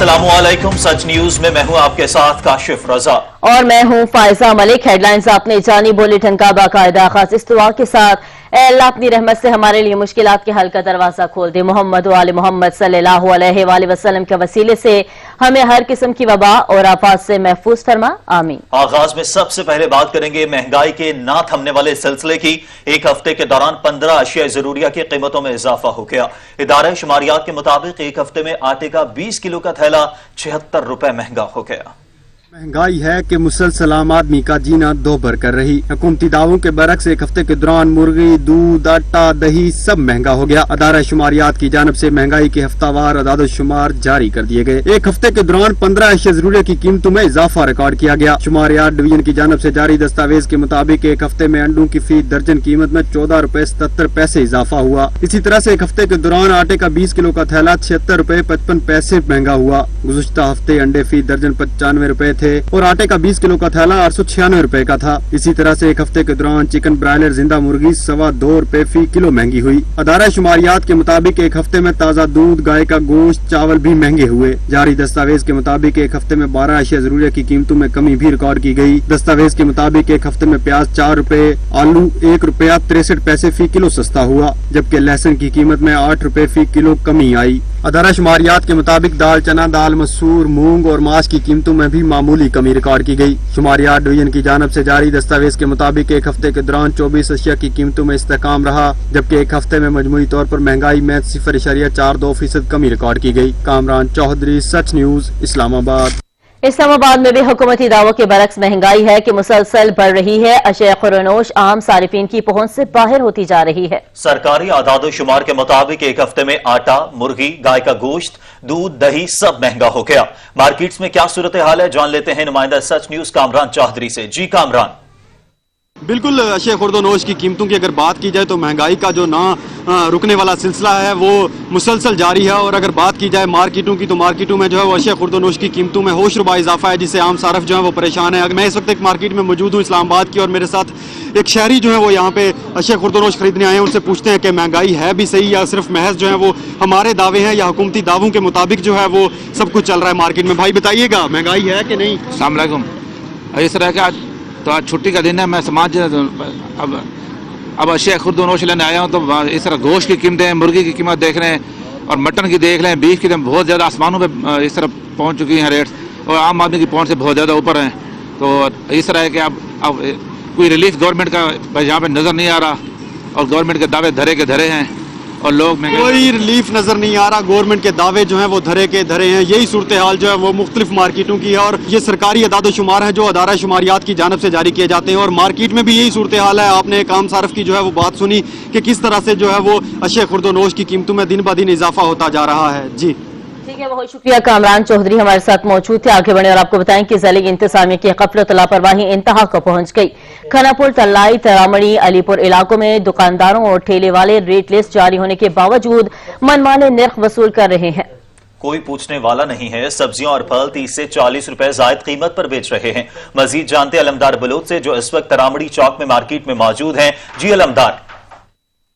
अस्सलामु अलैकुम। सच न्यूज में मैं हूं आपके साथ काशिफ रजा और मैं हूं फायजा मलिक। हेडलाइंस आपने जानी, बुलेटिन का बाकायदा खास इस्तवा के साथ। ऐ अल्लाह अपनी रहमत से हमारे लिए मुश्किलात के हल का दरवाजा खोल दे। मोहम्मद व आले मोहम्मद सल्लल्लाहु अलैहि वसल्लम के वसीले से हमें हर किस्म की वबा और आफात से महफूज फरमा, आमीन। आगाज में सबसे पहले बात करेंगे महंगाई के ना थमने वाले सिलसिले की। एक हफ्ते के दौरान 15 अशिया जरूरिया की कीमतों में इजाफा हो गया। इदारे शुमारियात के मुताबिक एक हफ्ते में आटे का 20 किलो का थैला 76 रुपए महंगा हो गया। महंगाई है कि मुसलसल आम आदमी का जीना दो भर कर रही। हुकूमती दावों के बरक्स एक हफ्ते के दौरान मुर्गी, दूध, आटा, दही सब महंगा हो गया। अदारा शुमारियात की जानब से महंगाई के हफ्तावार अदाद शुमार जारी कर दिए गए। एक हफ्ते के दौरान 15 अशिया जरूरिया की कीमतों में इजाफा रिकॉर्ड किया गया। शुमारियात डिवीजन की जानब से जारी दस्तावेज के मुताबिक एक हफ्ते में अंडों की फी दर्जन कीमत में 14 रुपए 77 पैसे इजाफा हुआ। इसी तरह से एक हफ्ते के दौरान आटे का 20 किलो का थैला 76 रुपए 55 पैसे महंगा हुआ। गुज़श्ता हफ्ते अंडे फी दर्जन 95 रुपए थे और आटे का 20 किलो का थैला 896 रुपए का था। इसी तरह से एक हफ्ते के दौरान चिकन ब्रायलर जिंदा मुर्गी 2.25 रुपए फी किलो महंगी हुई। अदारा शुमारियात के मुताबिक एक हफ्ते में ताज़ा दूध, गाय का गोश्त, चावल भी महंगे हुए। जारी दस्तावेज के मुताबिक एक हफ्ते में 12 अशिया जरूरिया की कीमतों में कमी भी रिकॉर्ड की गई। दस्तावेज के मुताबिक एक हफ्ते में प्याज 4 रुपए, आलू 1 रुपया 63 पैसे फी किलो सस्ता हुआ, जबकि लहसुन की कीमत में 8 रुपए फी किलो कमी आई। अदारा शुमारियात के मुताबिक दाल, चना दाल, मसूर, मूंग और मांस की कीमतों में भी मामूली कमी रिकॉर्ड की गई। शुमारियात डिवीजन की जानब से जारी दस्तावेज के मुताबिक एक हफ्ते के दौरान 24 अशिया की कीमतों में इस्तेकाम रहा, जबकि एक हफ्ते में मजमूई तौर पर महंगाई में 0.42% कमी रिकॉर्ड की गई। कामरान चौधरी, सच न्यूज, इस्लामाबाद। इस्लामाबाद में भी हुकूमती दावों के बरक्स महंगाई है कि मुसलसल बढ़ रही है। अशिया खुरनोश आम सारिफिन की पहुंच से बाहर होती जा रही है। सरकारी आदाद शुमार के मुताबिक एक हफ्ते में आटा, मुर्गी, गाय का गोश्त, दूध, दही सब महंगा हो गया। मार्केट्स में क्या सूरत हाल है, जान लेते हैं नुमाइंदा सच न्यूज कामरान चौधरी से। जी कामरान। बिल्कुल, अशिया खुर्दोनोश की कीमतों की अगर बात की जाए तो महंगाई का जो ना रुकने वाला सिलसिला है वो मुसलसल जारी है। और अगर बात की जाए मार्केटों की तो मार्केटों में जो है वो अशिया खुर्दोनोश की कीमतों में होशरुबा इजाफा है, जिससे आम सारफ जो है वो परेशान है। मैं इस वक्त एक मार्केट में मौजूद हूँ इस्लामाबाद की, और मेरे साथ एक शहरी जो है वो यहाँ पे अशिया खुर्दोनोश खरीदने आए हैं। उनसे पूछते हैं कि महंगाई है भी सही या सिर्फ महज जो है वो हमारे दावे हैं या हुकूमती दावों के मुताबिक जो है वो सब कुछ चल रहा है मार्केट में। भाई बताइएगा, महंगाई है कि नहीं? अस्सलाम वालेकुम। इस तरह का तो आज छुट्टी का दिन है, मैं समाज अब अशिया खुर्दोनोश लेने आया हूँ। तो इस तरह गोश्त की कीमतें, मुर्गी की कीमत देख रहे हैं और मटन की देख लें, बीफ की बहुत ज़्यादा आसमानों पे इस तरह पहुँच चुकी हैं रेट्स, और आम आदमी की पहुँच से बहुत ज़्यादा ऊपर हैं। तो इस तरह है कि अब कोई रिलीफ गवर्नमेंट का यहाँ पे नज़र नहीं आ रहा, और गवर्नमेंट के दावे धरे के धरे हैं और लोग कोई रिलीफ नजर नहीं आ रहा। गवर्नमेंट के दावे जो हैं वो धरे के धरे हैं। यही सूरत हाल जो है वो मुख्तलिफ मार्केटों की है, और ये सरकारी अदाद शुमार है जो अदारा शुमारियात की जानब से जारी किए जाते हैं। और मार्केट में भी यही सूरत हाल है। आपने एक आम सारफ की जो है वो बात सुनी कि किस तरह से जो है वो अशिया खुर्दोनोश की कीमतों में दिन ब दिन इजाफा होता जा रहा है। जी ठीक है, बहुत शुक्रिया। कामरान चौधरी हमारे साथ मौजूद थे। आगे बढ़े और आपको बताएं कि ज़िले इंतजामिया की गफलत लापरवाही इंतहा को पहुंच गई। खानापुर, तल्लाई, तरामड़ी, अलीपुर इलाकों में दुकानदारों और ठेले वाले रेट लिस्ट जारी होने के बावजूद मनमाने नर्ख वसूल कर रहे हैं। कोई पूछने वाला नहीं है। सब्जियां और फल 30 से 40 रुपए जायद कीमत पर बेच रहे हैं। मजीद जानते अलमदार बलोच से जो इस वक्त तरामड़ी चौक में मार्केट में मौजूद हैं। जी अलमदार।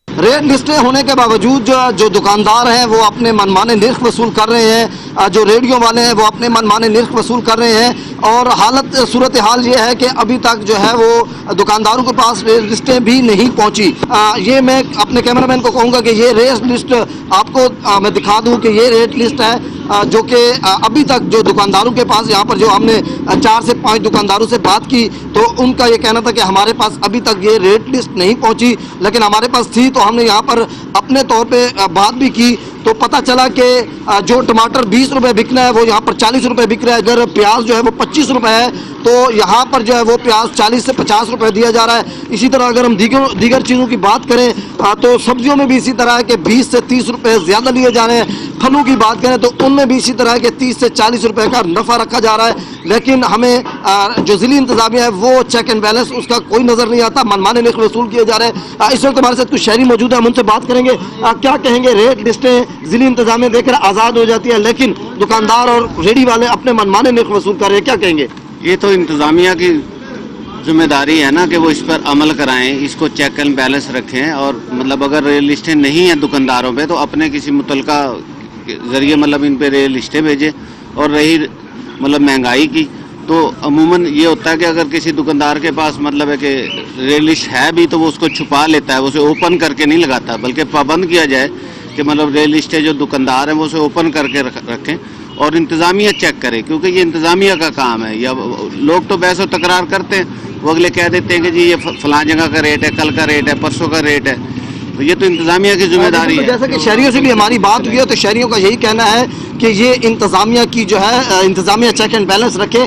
रेट लिस्टें होने के बावजूद जो दुकानदार हैं वो अपने मनमाने निर्ख वसूल कर रहे हैं, जो रेडियो वाले हैं वो अपने मनमाने निर्ख वसूल कर रहे हैं। और सूरत हाल ये है कि अभी तक जो है वो दुकानदारों के पास रेट लिस्टें भी नहीं पहुंची। ये मैं अपने कैमरामैन को कहूँगा कि ये रेट लिस्ट आपको मैं दिखा दूँ कि ये रेट लिस्ट है जो कि अभी तक जो दुकानदारों के पास, यहाँ पर जो हमने 4 से 5 दुकानदारों से बात की तो उनका ये कहना था कि हमारे पास अभी तक ये रेट लिस्ट नहीं पहुंची, लेकिन हमारे पास थी तो हमने यहाँ पर अपने तौर पे बात भी की। तो पता चला कि जो टमाटर 20 रुपए बिक रहा है वो यहाँ पर 40 रुपए बिक रहा है। अगर प्याज जो है वो 25 रुपए है तो यहाँ पर जो है वो प्याज 40 से 50 रुपए दिया जा रहा है। इसी तरह अगर हम दीगर चीज़ों की बात करें तो सब्जियों में भी इसी तरह है कि 20 से 30 रुपए ज़्यादा लिए जा रहे हैं। फलों की बात करें तो उनमें भी इसी तरह के 30 से 40 रुपए का नफ़ा रखा जा रहा है। लेकिन हमें जो ज़िली इंतज़ामिया है वो चेक एंड बैलेंस उसका कोई नज़र नहीं आता, मनमाने नर्ख वसूल किए जा रहे हैं। इस वक्त हमारे साथ कुछ शहरी मौजूद है, हम उनसे बात करेंगे। क्या कहेंगे? रेट लिस्टें ज़िली इंतज़ामिया देकर आज़ाद हो जाती है, लेकिन दुकानदार और रेडी वाले अपने मनमाने नर्ख वसूल कर रहे हैं, क्या कहेंगे? ये तो इंतज़ामिया की जिम्मेदारी है ना कि वो इस पर अमल कराएं, इसको चेक एंड बैलेंस रखें। और मतलब अगर रेट लिस्टें नहीं हैं दुकानदारों पे तो अपने किसी मुतलका जरिए मतलब इन पे रेट लिस्टें भेजें اور رہی مطلب مہنگائی کی، تو عموماً یہ ہوتا ہے کہ اگر کسی دکاندار کے پاس مطلب ہے کہ ریٹ لسٹ ہے بھی تو وہ اس کو چھپا لیتا ہے، وہ اسے اوپن کر کے نہیں لگاتا، بلکہ پابند کیا جائے کہ مطلب ریٹ لسٹ جو دکاندار ہیں وہ اسے اوپن کر کے رکھیں اور انتظامیہ چیک کرے، کیونکہ یہ انتظامیہ کا کام ہے۔ یا لوگ تو بحث و تکرار کرتے ہیں، وہ اگلے کہہ دیتے ہیں کہ جی یہ فلاں جگہ کا ریٹ ہے، کل کا ریٹ ہے، پرسوں کا ریٹ ہے، تو یہ تو انتظامیہ کی ذمہ داری ہے۔ جیسا کہ شہریوں سے بھی ہماری بات ہوئی ہے تو شہریوں کا یہی کہنا ہے کہ یہ انتظامیہ کی جو ہے انتظامیہ چیک اینڈ بیلنس رکھے،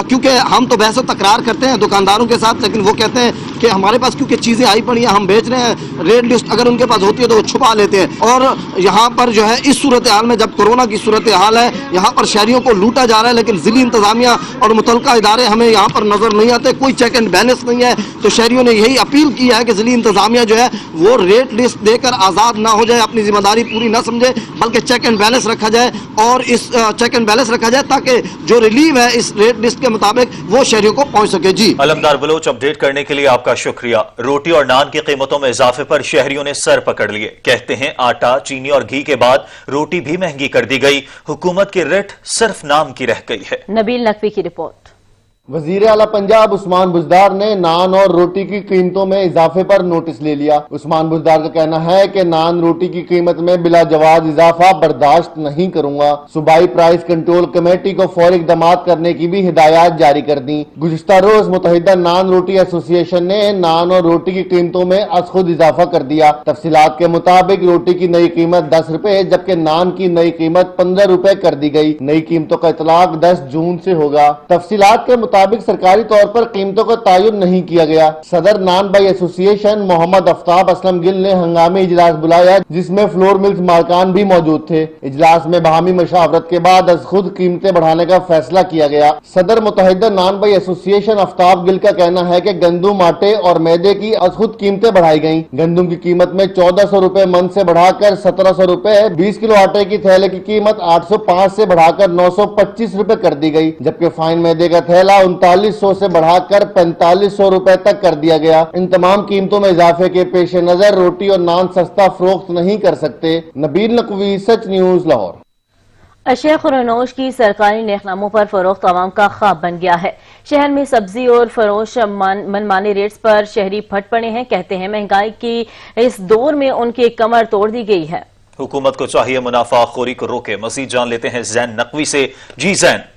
کیونکہ ہم تو بحث و تکرار کرتے ہیں دکانداروں کے ساتھ، لیکن وہ کہتے ہیں کہ ہمارے پاس کیونکہ چیزیں آئی پڑی ہیں، ہم بیچ رہے ہیں، ریٹ لسٹ اگر ان کے پاس ہوتی ہے تو وہ چھپا لیتے ہیں۔ اور یہاں پر جو ہے اس صورتحال میں جب کورونا کی صورتحال ہے، یہاں پر شہریوں کو لوٹا جا رہا ہے، لیکن ضلعی انتظامیہ اور متعلقہ ادارے ہمیں یہاں پر نظر نہیں آتے، کوئی چیک اینڈ بیلنس نہیں ہے۔ تو شہریوں نے یہی اپیل کی ہے کہ ضلعی انتظامیہ جو ہے وہ ریٹ لسٹ دے کر آزاد نہ ہو جائے، اپنی ذمہ داری پوری نہ سمجھے، بلکہ چیک اینڈ بیلنس رکھا جائے، اور اس چیک اینڈ بیلنس رکھا جائے تاکہ جو ریلیو ہے اس ریٹ لسٹ کے مطابق وہ شہریوں کو پہنچ سکے۔ جی علمدار بلوچ، اپڈیٹ کرنے کے لیے آپ کا شکریہ۔ روٹی اور نان کی قیمتوں میں اضافے پر شہریوں نے سر پکڑ لیے، کہتے ہیں آٹا، چینی اور گھی کے بعد روٹی بھی مہنگی کر دی گئی، حکومت کی رٹ صرف نام کی رہ گئی ہے۔ نبیل نقوی کی رپورٹ۔ وزیر اعلیٰ پنجاب عثمان بزدار نے نان اور روٹی کی قیمتوں میں اضافے پر نوٹس لے لیا۔ عثمان بزدار کا کہنا ہے کہ نان روٹی کی قیمت میں بلا جواز اضافہ برداشت نہیں کروں گا۔ صوبائی پرائس کنٹرول کمیٹی کو فوری اقدامات کرنے کی بھی ہدایات جاری کر دیں۔ گزشتہ روز متحدہ نان روٹی ایسوسی ایشن نے نان اور روٹی کی قیمتوں میں از خود اضافہ کر دیا۔ تفصیلات کے مطابق روٹی کی نئی قیمت 10 روپے جبکہ نان کی نئی قیمت 15 روپے کر دی گئی۔ نئی قیمتوں کا اطلاق 10 جون سے ہوگا۔ تفصیلات کے مطابق سرکاری طور پر قیمتوں کا تعین نہیں کیا گیا۔ صدر نان بائی ایسوسی ایشن محمد آفتاب اسلم گل نے ہنگامی اجلاس بلایا جس میں فلور ملز مالکان بھی موجود تھے۔ اجلاس میں باہمی مشاورت کے بعد از خود قیمتیں بڑھانے کا فیصلہ کیا گیا۔ صدر متحدہ نان بائی ایسوسی ایشن آفتاب گل کا کہنا ہے کہ گندم، آٹے اور میدے کی از خود قیمتیں بڑھائی گئیں۔ گندم کی قیمت میں 1400 روپے من سے بڑھا کر 1700 روپے، 20 کلو آٹے کی تھیلے کی قیمت 805 سے بڑھا کر 925 روپے کر دی گئی، جبکہ فائن میدے کا تھیلا 3900 سے بڑھا کر 4500 روپے تک کر دیا گیا۔ ان تمام قیمتوں میں اضافے کے پیش نظر روٹی اور نان سستا فروخت نہیں کر سکتے۔ نبیل نقوی، سچ نیوز، لاہور۔ اشیاء خورنوش کی سرکاری نیخناموں پر فروخت عوام کا خواب بن گیا ہے۔ شہر میں سبزی اور فروش منمانے ریٹس پر شہری پھٹ پڑے ہیں، کہتے ہیں مہنگائی کی اس دور میں ان کی کمر توڑ دی گئی ہے۔ حکومت کو چاہیے منافع خوری کو روکے۔ مزید جان لیتے ہیں زین نقوی سے۔ جی زین۔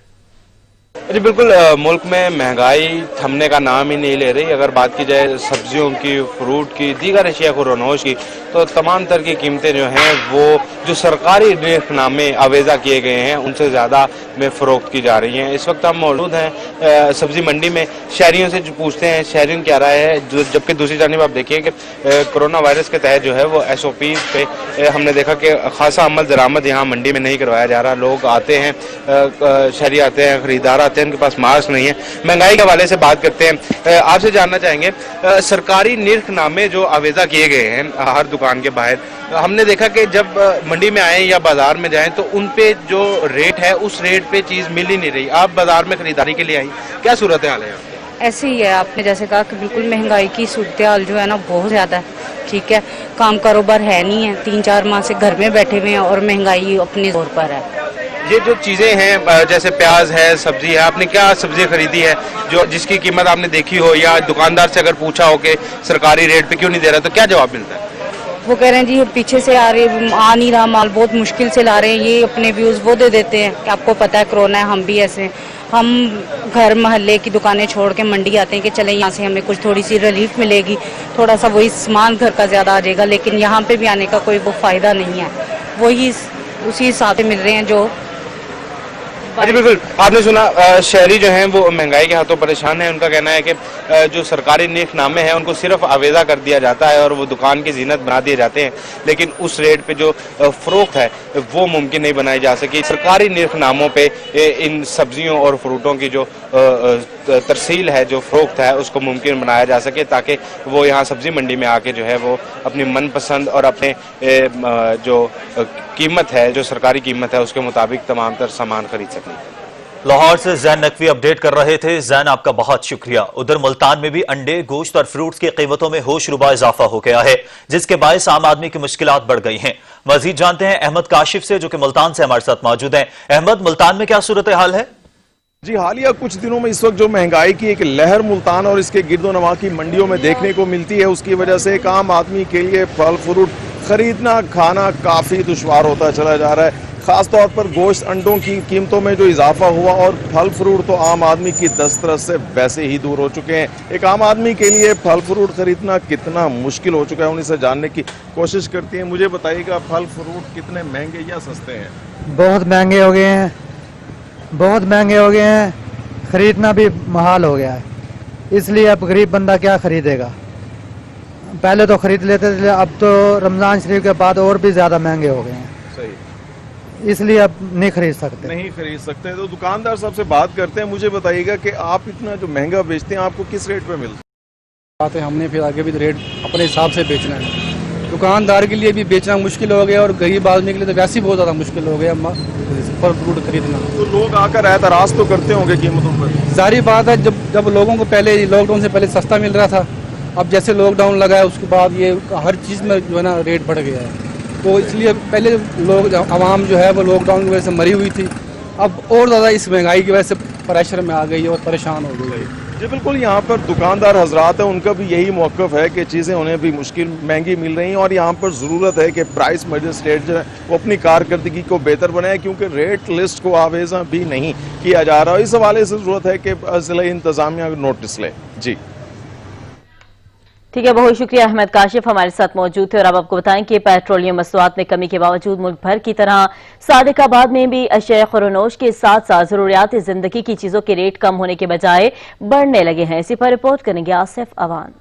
جی بالکل، ملک میں مہنگائی تھمنے کا نام ہی نہیں لے رہی۔ اگر بات کی جائے سبزیوں کی، فروٹ کی، دیگر اشیاء خورنوش کی، تو تمام تر کی قیمتیں جو ہیں وہ جو سرکاری نرخ نامے آویزہ کیے گئے ہیں ان سے زیادہ میں فروخت کی جا رہی ہیں۔ اس وقت ہم موجود ہیں سبزی منڈی میں، شہریوں سے جو پوچھتے ہیں شہریوں کیا رائے ہے، جبکہ دوسری جانب آپ دیکھیے کہ کرونا وائرس کے تحت جو ہے وہ SOP پہ ہم نے دیکھا کہ خاصا عمل درآمد یہاں منڈی میں نہیں کروایا جا رہا۔ لوگ آتے ہیں، شہری آتے ہیں، خریدار آتے ہیں، ان کے پاس ماسک نہیں ہے۔ مہنگائی کے حوالے سے بات کرتے ہیں، آپ سے جاننا چاہیں گے سرکاری نرخ نامے جو آویزہ کیے گئے ہیں ہر دکان کے باہر، ہم نے دیکھا کہ جب منڈی میں آئیں یا بازار میں جائیں تو ان پہ جو ریٹ ہے اس ریٹ پہ چیز مل ہی نہیں رہی۔ آپ بازار میں خریداری کے لیے آئیں، کیا صورتحال ہے؟ ایسے ہی ہے، آپ نے جیسے کہا کہ بالکل مہنگائی کی صورتحال جو ہے نا بہت زیادہ ہے۔ ٹھیک ہے، کام کاروبار ہے نہیں ہے، 3-4 ماہ سے گھر میں بیٹھے ہوئے ہیں اور مہنگائی اپنے زور پر ہے۔ یہ جو چیزیں ہیں جیسے پیاز ہے، سبزی ہے، آپ نے کیا سبزی خریدی ہے جو جس کی قیمت آپ نے دیکھی ہو، یا دکاندار سے اگر پوچھا ہو کہ سرکاری ریٹ پہ کیوں نہیں دے رہا تو کیا جواب ملتا ہے؟ وہ کہہ رہے ہیں جی پیچھے سے آ نہیں رہا مال، بہت مشکل سے لا رہے ہیں، یہ اپنے ویوز وہ دے دیتے ہیں کہ آپ کو پتہ ہے کرونا ہے، ہم بھی ایسے ہیں، ہم گھر محلے کی دکانیں چھوڑ کے منڈی آتے ہیں کہ چلیں یہاں سے ہمیں کچھ تھوڑی سی ریلیف ملے گی، تھوڑا سا وہی سامان گھر کا زیادہ آ جائے گا، لیکن یہاں پہ بھی آنے کا کوئی وہ فائدہ نہیں ہے، وہی اسی حساب سے مل رہے ہیں جو۔ جی بالکل، آپ نے سنا شہری جو ہیں وہ مہنگائی کے ہاتھوں پریشان ہیں۔ ان کا کہنا ہے کہ جو سرکاری نرخ نامے ہیں ان کو صرف آویزہ کر دیا جاتا ہے اور وہ دکان کی زینت بنا دیے جاتے ہیں، لیکن اس ریٹ پہ جو فروخت ہے وہ ممکن نہیں بنائی جا سکی۔ سرکاری نرخ ناموں پہ ان سبزیوں اور فروٹوں کی جو ترسیل ہے، جو فروخت ہے، اس کو ممکن بنایا جا سکے تاکہ وہ یہاں سبزی منڈی میں آ کے جو ہے وہ اپنی من پسند اور اپنے جو قیمت ہے، جو سرکاری قیمت ہے، اس کے مطابق تمام تر سامان خرید سکیں۔ लाहौर से जैन नकवी अपडेट कर रहे थे। जैन, आपका बहुत शुक्रिया। उधर मुल्तान में भी अंडे, गोश्त और फ्रूट्स की कीमतों में होशरुबा इजाफा हो गया है, जिसके बायस आम आदमी की मुश्किलात बढ़ गई हैं। मजीद जानते हैं अहमद काशिफ से, जो कि मुल्तान से हमारे साथ मौजूद हैं। अहमद, मुल्तान में क्या सूरत हाल है? जी, हालिया कुछ दिनों में इस वक्त जो महंगाई की एक लहर मुल्तान और इसके गिरदोनवा की मंडियों में देखने को मिलती है, उसकी वजह से एक आम आदमी के लिए फल फ्रूट खरीदना खाना काफ़ी दुश्वार होता चला जा रहा है। ख़ास तौर पर गोश्त, अंडों की कीमतों में जो इजाफा हुआ और फल फ्रूट तो आम आदमी की दस्तरस से वैसे ही दूर हो चुके हैं। एक आम आदमी के लिए फल फ्रूट खरीदना कितना मुश्किल हो चुका है, उन्हीं से जानने की कोशिश करती हैं। मुझे बताइएगा, फल फ्रूट कितने महंगे या सस्ते हैं? बहुत महंगे हो गए हैं, बहुत महंगे हो गए हैं, ख़रीदना भी महाल हो गया है। इसलिए अब गरीब बंदा क्या ख़रीदेगा? पहले तो ख़रीद लेते थे, अब तो रमज़ान शरीफ के बाद और भी ज़्यादा महंगे हो गए हैं। सही, इसलिए अब नहीं खरीद सकते। नहीं खरीद सकते। तो दुकानदार साहब से बात करते हैं। मुझे बताइएगा कि आप इतना जो महंगा बेचते हैं, आपको किस रेट पे मिलता है? हमने फिर आगे भी रेट अपने हिसाब से बेचना है। दुकानदार के लिए भी बेचना मुश्किल हो गया और गरीब आदमी के लिए तो वैसे ही बहुत ज़्यादा मुश्किल हो गया फल फ्रूट खरीदना। तो लोग आकर एतराज़ तो करते होंगे कीमतों पर। जारी बात है, जब लोगों को पहले लॉकडाउन से पहले सस्ता मिल रहा था, अब जैसे लॉकडाउन लगा है उसके बाद ये हर चीज़ में जो है ना रेट बढ़ गया है। तो इसलिए पहले लोग आवाम जो है वो लॉकडाउन की वजह से मरी हुई थी, अब और ज़्यादा इस महंगाई की वजह से प्रेशर में आ गई और परेशान हो गई है। जी बिल्कुल, यहाँ पर दुकानदार हजरात हैं, उनका भी यही मौक़िफ़ है कि चीज़ें उन्हें भी मुश्किल महंगी मिल रही हैं और यहाँ पर ज़रूरत है कि प्राइस मजिस्ट्रेट जो है वो अपनी कारकर्दगी को बेहतर बनाए, क्योंकि रेट लिस्ट को आवेज़ा भी नहीं किया जा रहा। इस हवाले से ज़रूरत है कि ज़िला इंतज़ामिया नोटिस ले। जी ठीक है, बहुत शुक्रिया अहमद काशिफ हमारे साथ मौजूद थे। और अब आपको बताएं कि पेट्रोलियम मसनूआत में कमी के बावजूद मुल्क भर की तरह सादिकाबाद में भी अशिया खुर्दोनोश के साथ साथ जरूरियात जिंदगी की चीजों के रेट कम होने के बजाय बढ़ने लगे हैं। इसी पर रिपोर्ट करेंगे आसिफ अवान।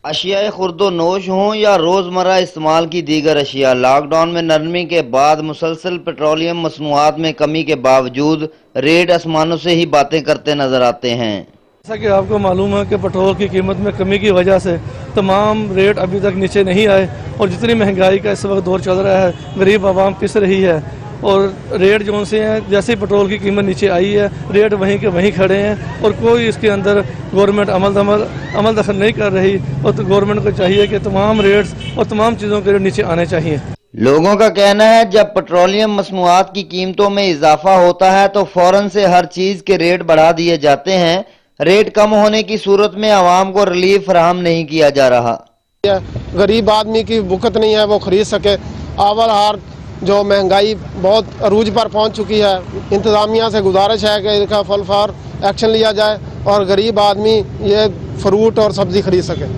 अशिया खुर्दोनोश हों या रोजमर्रा इस्तेमाल की दीगर अशिया, लॉकडाउन में नरमी के बाद मुसलसल पेट्रोलियम मसनूआत में कमी के बावजूद रेट आसमानों से ही बातें करते नजर आते हैं। जैसा कि आपको मालूम है कि पेट्रोल की कीमत में कमी की वजह से तमाम रेट अभी तक नीचे नहीं आए और जितनी महंगाई का इस वक्त दौर चल रहा है, गरीब आवाम पिस रही है और रेट जो से हैं, जैसे ही पेट्रोल की कीमत नीचे आई है रेट वहीं के वहीं खड़े हैं और कोई इसके अंदर गवर्नमेंट अमल दखल नहीं कर रही। और तो गवर्नमेंट को चाहिए कि तमाम रेट्स और तमाम चीज़ों के रेट नीचे आने चाहिए। लोगों का कहना है जब पेट्रोलियम मसनूआत की कीमतों में इजाफा होता है तो फौरन से हर चीज़ के रेट बढ़ा दिए जाते हैं। रेट कम होने की सूरत में आवाम को रिलीफ फराहम नहीं किया जा रहा। गरीब आदमी की बुकत नहीं है वो खरीद सके। अवल हार जो महंगाई बहुत अरूज पर पहुंच चुकी है, इंतज़ामिया से गुजारिश है कि इसका फल फौर एक्शन लिया जाए और गरीब आदमी ये फ्रूट और सब्जी खरीद सके।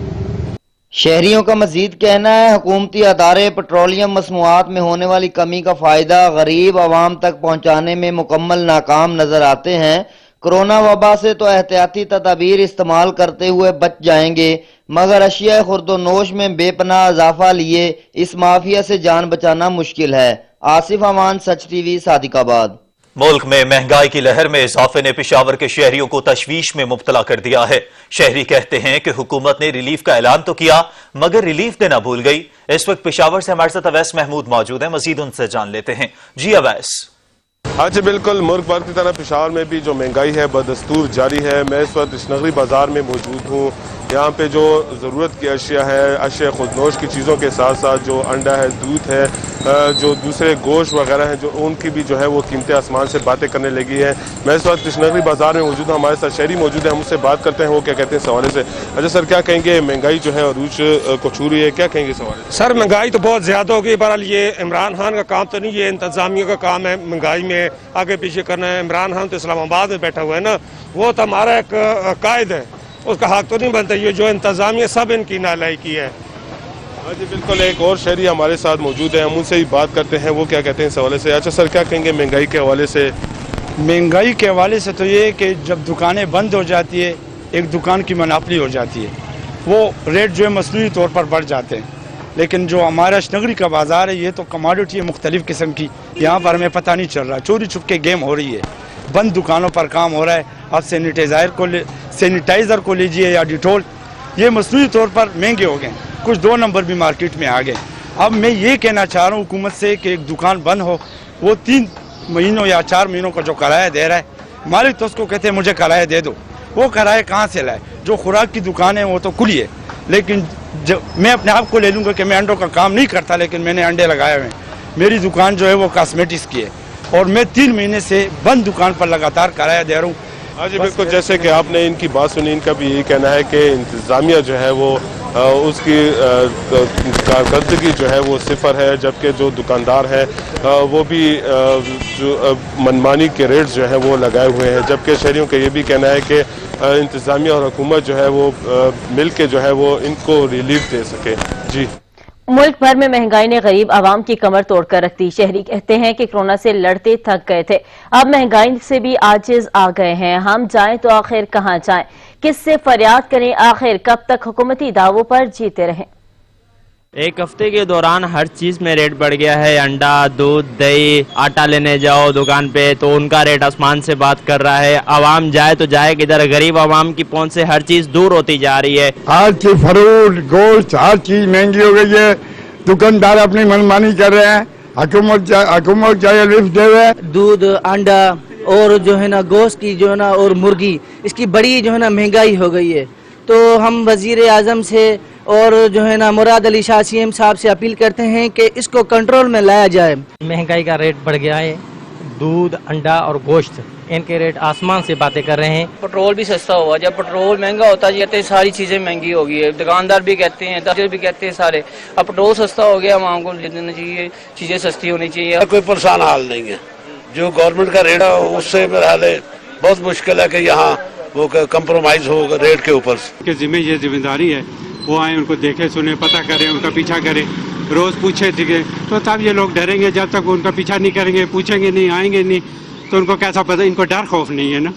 शहरियों का मजीद कहना है हुकूमती अदारे पेट्रोलियम मसनूआत में होने वाली कमी का फायदा गरीब आवाम तक पहुँचाने में मुकम्मल नाकाम नजर आते हैं। कोरोना वबा से तो एहतियाती तदाबीर इस्तेमाल करते हुए बच जाएंगे, मगर अशिया खुर्दोनोश में बेपनाह इजाफा लिए इस माफिया से जान बचाना मुश्किल है। आसिफ अमान, सच टीवी, सादिकाबाद। मुल्क में महंगाई की लहर में इजाफे ने पेशावर के शहरियों को तशवीश में मुब्तला कर दिया है। शहरी कहते हैं कि हुकूमत ने रिलीफ का ऐलान तो किया मगर रिलीफ देना भूल गई। इस वक्त पेशावर से हमारे साथ अवैस महमूद मौजूद हैं, मजीद उनसे जान लेते हैं। जी अवैस। हाँ जी बिल्कुल, मुल्क भर की तरह पेशावर में भी जो महंगाई है बदस्तूर जारी है। मैं इस वक्त इशनगरी बाज़ार में मौजूद हूँ। यहाँ पे जो ज़रूरत की अशिया है, अशिया खुर्दोनोश की चीज़ों के साथ साथ जो अंडा है, दूध है, जो दूसरे गोश्त वगैरह हैं, जो उनकी भी जो है वो कीमतें आसमान से बातें करने लगी हैं। मैं इस वक्त इशनगरी बाज़ार में मौजूद हूँ, हमारे साथ शहरी मौजूद है, हम उससे बात करते हैं वो क्या कहते हैं इस हवाले से। अच्छा सर, क्या कहेंगे, महंगाई जो है अरूज को छू रही है, क्या कहेंगे इस हवाले से? सर महंगाई तो बहुत ज़्यादा हो गई। बहरहाल ये इमरान खान का काम तो नहीं, ये इंतज़ामिया का काम है महंगाई में आगे पीछे करना है। इमरान खान तो इस्लामाबाद में बैठा हुआ है ना, वो तो हमारा एक कायद है, उसका हक तो नहीं बनता। ये जो इंतज़ामिया सब इनकी नालायकी है। हाँ जी बिल्कुल, एक और शहरी हमारे साथ मौजूद है, हम उनसे ही बात करते हैं वो क्या कहते हैं इस हवाले से। अच्छा सर, क्या कहेंगे महंगाई के हवाले से? महंगाई के हवाले से तो ये कि जब दुकानें बंद हो जाती है, एक दुकान की मनापली हो जाती है, वो रेट जो है मसनूई तौर पर बढ़ जाते हैं। लेकिन जो हमारा अशनगरी का बाज़ार है ये तो कमोडिटी है मुख्तलिफ़ किस्म की, यहाँ पर हमें पता नहीं चल रहा, चोरी छुप के गेम हो रही है, बंद दुकानों पर काम हो रहा है। अब सैनिटाइज़र को लीजिए या डिटोल, ये मसनूई तौर पर महंगे हो गए, कुछ 2 नंबर भी मार्केट में आ गए। अब मैं ये कहना चाह रहा हूँ हुकूमत से कि एक दुकान बंद हो, वो 3 महीनों या 4 महीनों का जो किराया दे रहा है मालिक तो उसको कहते हैं मुझे किराया दे दो, वो किराया कहाँ से लाए? जो खुराक की दुकान है वो तो खुली है, लेकिन मैं अपने आप को ले लूँगा कि मैं अंडों का काम नहीं करता, लेकिन मैंने अंडे लगाए हुए हैं। मेरी दुकान जो है वो कॉस्मेटिक्स की है और मैं 3 महीने से बंद दुकान पर लगातार किराया दे रहा हूँ। हाँ जी बिल्कुल, जैसे कि आपने इनकी बात सुनी, इनका भी यही कहना है कि इंतज़ामिया जो है वो उसकी कारकर्दगी जो है वो सिफर है, जबकि जो दुकानदार हैं वो भी जो मनमानी के रेट्स जो है वो लगाए हुए हैं, जबकि शहरियों का ये भी कहना है कि इंतज़ामिया और हुकूमत जो है वो मिल के जो है वो इनको रिलीफ दे सके। जी, मुल्क भर में महंगाई ने गरीब आवाम की कमर तोड़कर रख दी। शहरी कहते हैं कि कोरोना से लड़ते थक गए थे, अब महंगाई से भी आजिज आ गए हैं। हम जाएं तो आखिर कहां जाएं, किससे फरियाद करें, आखिर कब तक हुकूमती दावों पर जीते रहें। एक हफ्ते के दौरान हर चीज में रेट बढ़ गया है। अंडा, दूध, दही, आटा लेने जाओ दुकान पे तो उनका रेट आसमान से बात कर रहा है। आवाम जाए तो जाए किधर? गरीब आवाम की पहुंच से हर चीज दूर होती जा रही है। हर चीज, फ्रूट, गोश्त, हर चीज महंगी हो गई है। दुकानदार अपनी मनमानी कर रहे हैं, हुकूमत चाहे लिफ्ट दे रहे हैं। दूध, अंडा और जो है ना गोश्त की जो है ना और मुर्गी, इसकी बड़ी जो है ना महंगाई हो गई है। तो हम वजीर आजम से और जो है ना मुराद अली शाह सीएम साहब से अपील करते हैं कि इसको कंट्रोल में लाया जाए। महंगाई का रेट बढ़ गया है। दूध, अंडा और गोश्त, इनके रेट आसमान से बातें कर रहे हैं। पेट्रोल भी सस्ता हुआ, जब पेट्रोल महंगा होता जाता है सारी चीजें महंगी हो गई है। दुकानदार भी कहते हैं, दफ्तर भी कहते हैं सारे, अब पेट्रोल सस्ता हो गया, आवाम को लेना चाहिए, चीजें सस्ती होनी चाहिए। कोई परेशान हाल नहीं है, जो गवर्नमेंट का रेट है उससे मेरा हाल है बहुत मुश्किल है कि यहाँ वो कंप्रोमाइज हो रेट के ऊपर। के जिम्मे ये जिम्मेदारी है, वो आए, उनको देखे सुने, पता करें, उनका पीछा करें, रोज पूछे दिखे, तो तब ये लोग डरेंगे। जब तक उनका पीछा नहीं करेंगे, पूछेंगे नहीं, आएंगे नहीं, तो उनको कैसा पता? इनको डर खौफ नहीं है ना।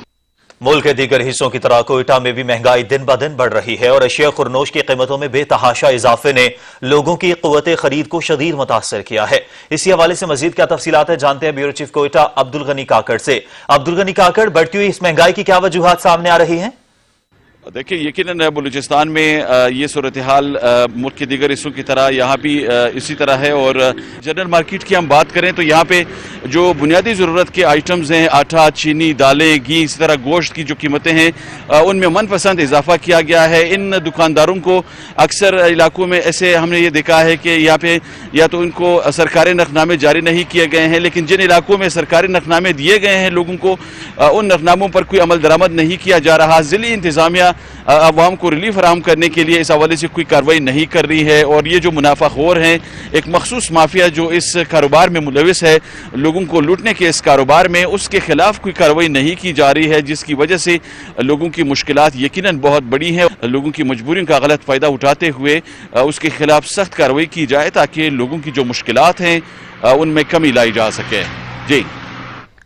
मुल्क के दीगर हिस्सों की तरह कोयटा में भी महंगाई दिन ब दिन बढ़ रही है और अशिया खुरनोश की कीमतों में बेतहाशा इजाफे ने लोगों की क़ुव्वत खरीद को शदीद मुतासर किया है। इसी हवाले से मजीद क्या तफसीलात है, जानते हैं ब्यूरो चीफ कोयटा अब्दुल गनी काकड़ से। अब्दुल गनी काकड़, बढ़ती हुई इस महंगाई की क्या वजूहात सामने आ रही हैं? देखिए, यकीनन बलूचिस्तान में ये सूरत हाल मुल्क के दीगर हिस्सों की तरह यहाँ भी इसी तरह है। और जनरल मार्केट की हम बात करें तो यहाँ पे जो बुनियादी ज़रूरत के आइटम्स हैं, आटा, चीनी, दालें, घी, इसी तरह गोश्त की जो कीमतें हैं उनमें मनपसंद इजाफा किया गया है। इन दुकानदारों को अक्सर इलाकों में ऐसे हमने ये देखा है कि यहाँ पे या तो उनको सरकारी नखनामे जारी नहीं किए गए हैं, लेकिन जिन इलाकों में सरकारी नखनामे दिए गए हैं लोगों को उन नखनामों पर कोई अमल दरामद नहीं किया जा रहा। ज़िली इंतज़ामिया अवाम को रिलीफ फराहम करने के लिए इस हवाले से कोई कार्रवाई नहीं कर रही है। और ये जो मुनाफाखोर हैं, एक मखसूस माफिया जो इस कारोबार में मुलविस है, लोगों को लूटने के इस कारोबार में, उसके खिलाफ कोई कार्रवाई नहीं की जा रही है, जिसकी वजह से लोगों की मुश्किलात यकीनन बहुत बड़ी हैं। लोगों की मजबूरियों का गलत फ़ायदा उठाते हुए उसके खिलाफ सख्त कार्रवाई की जाए ताकि लोगों की जो मुश्किलात हैं उनमें कमी लाई जा सके। जी,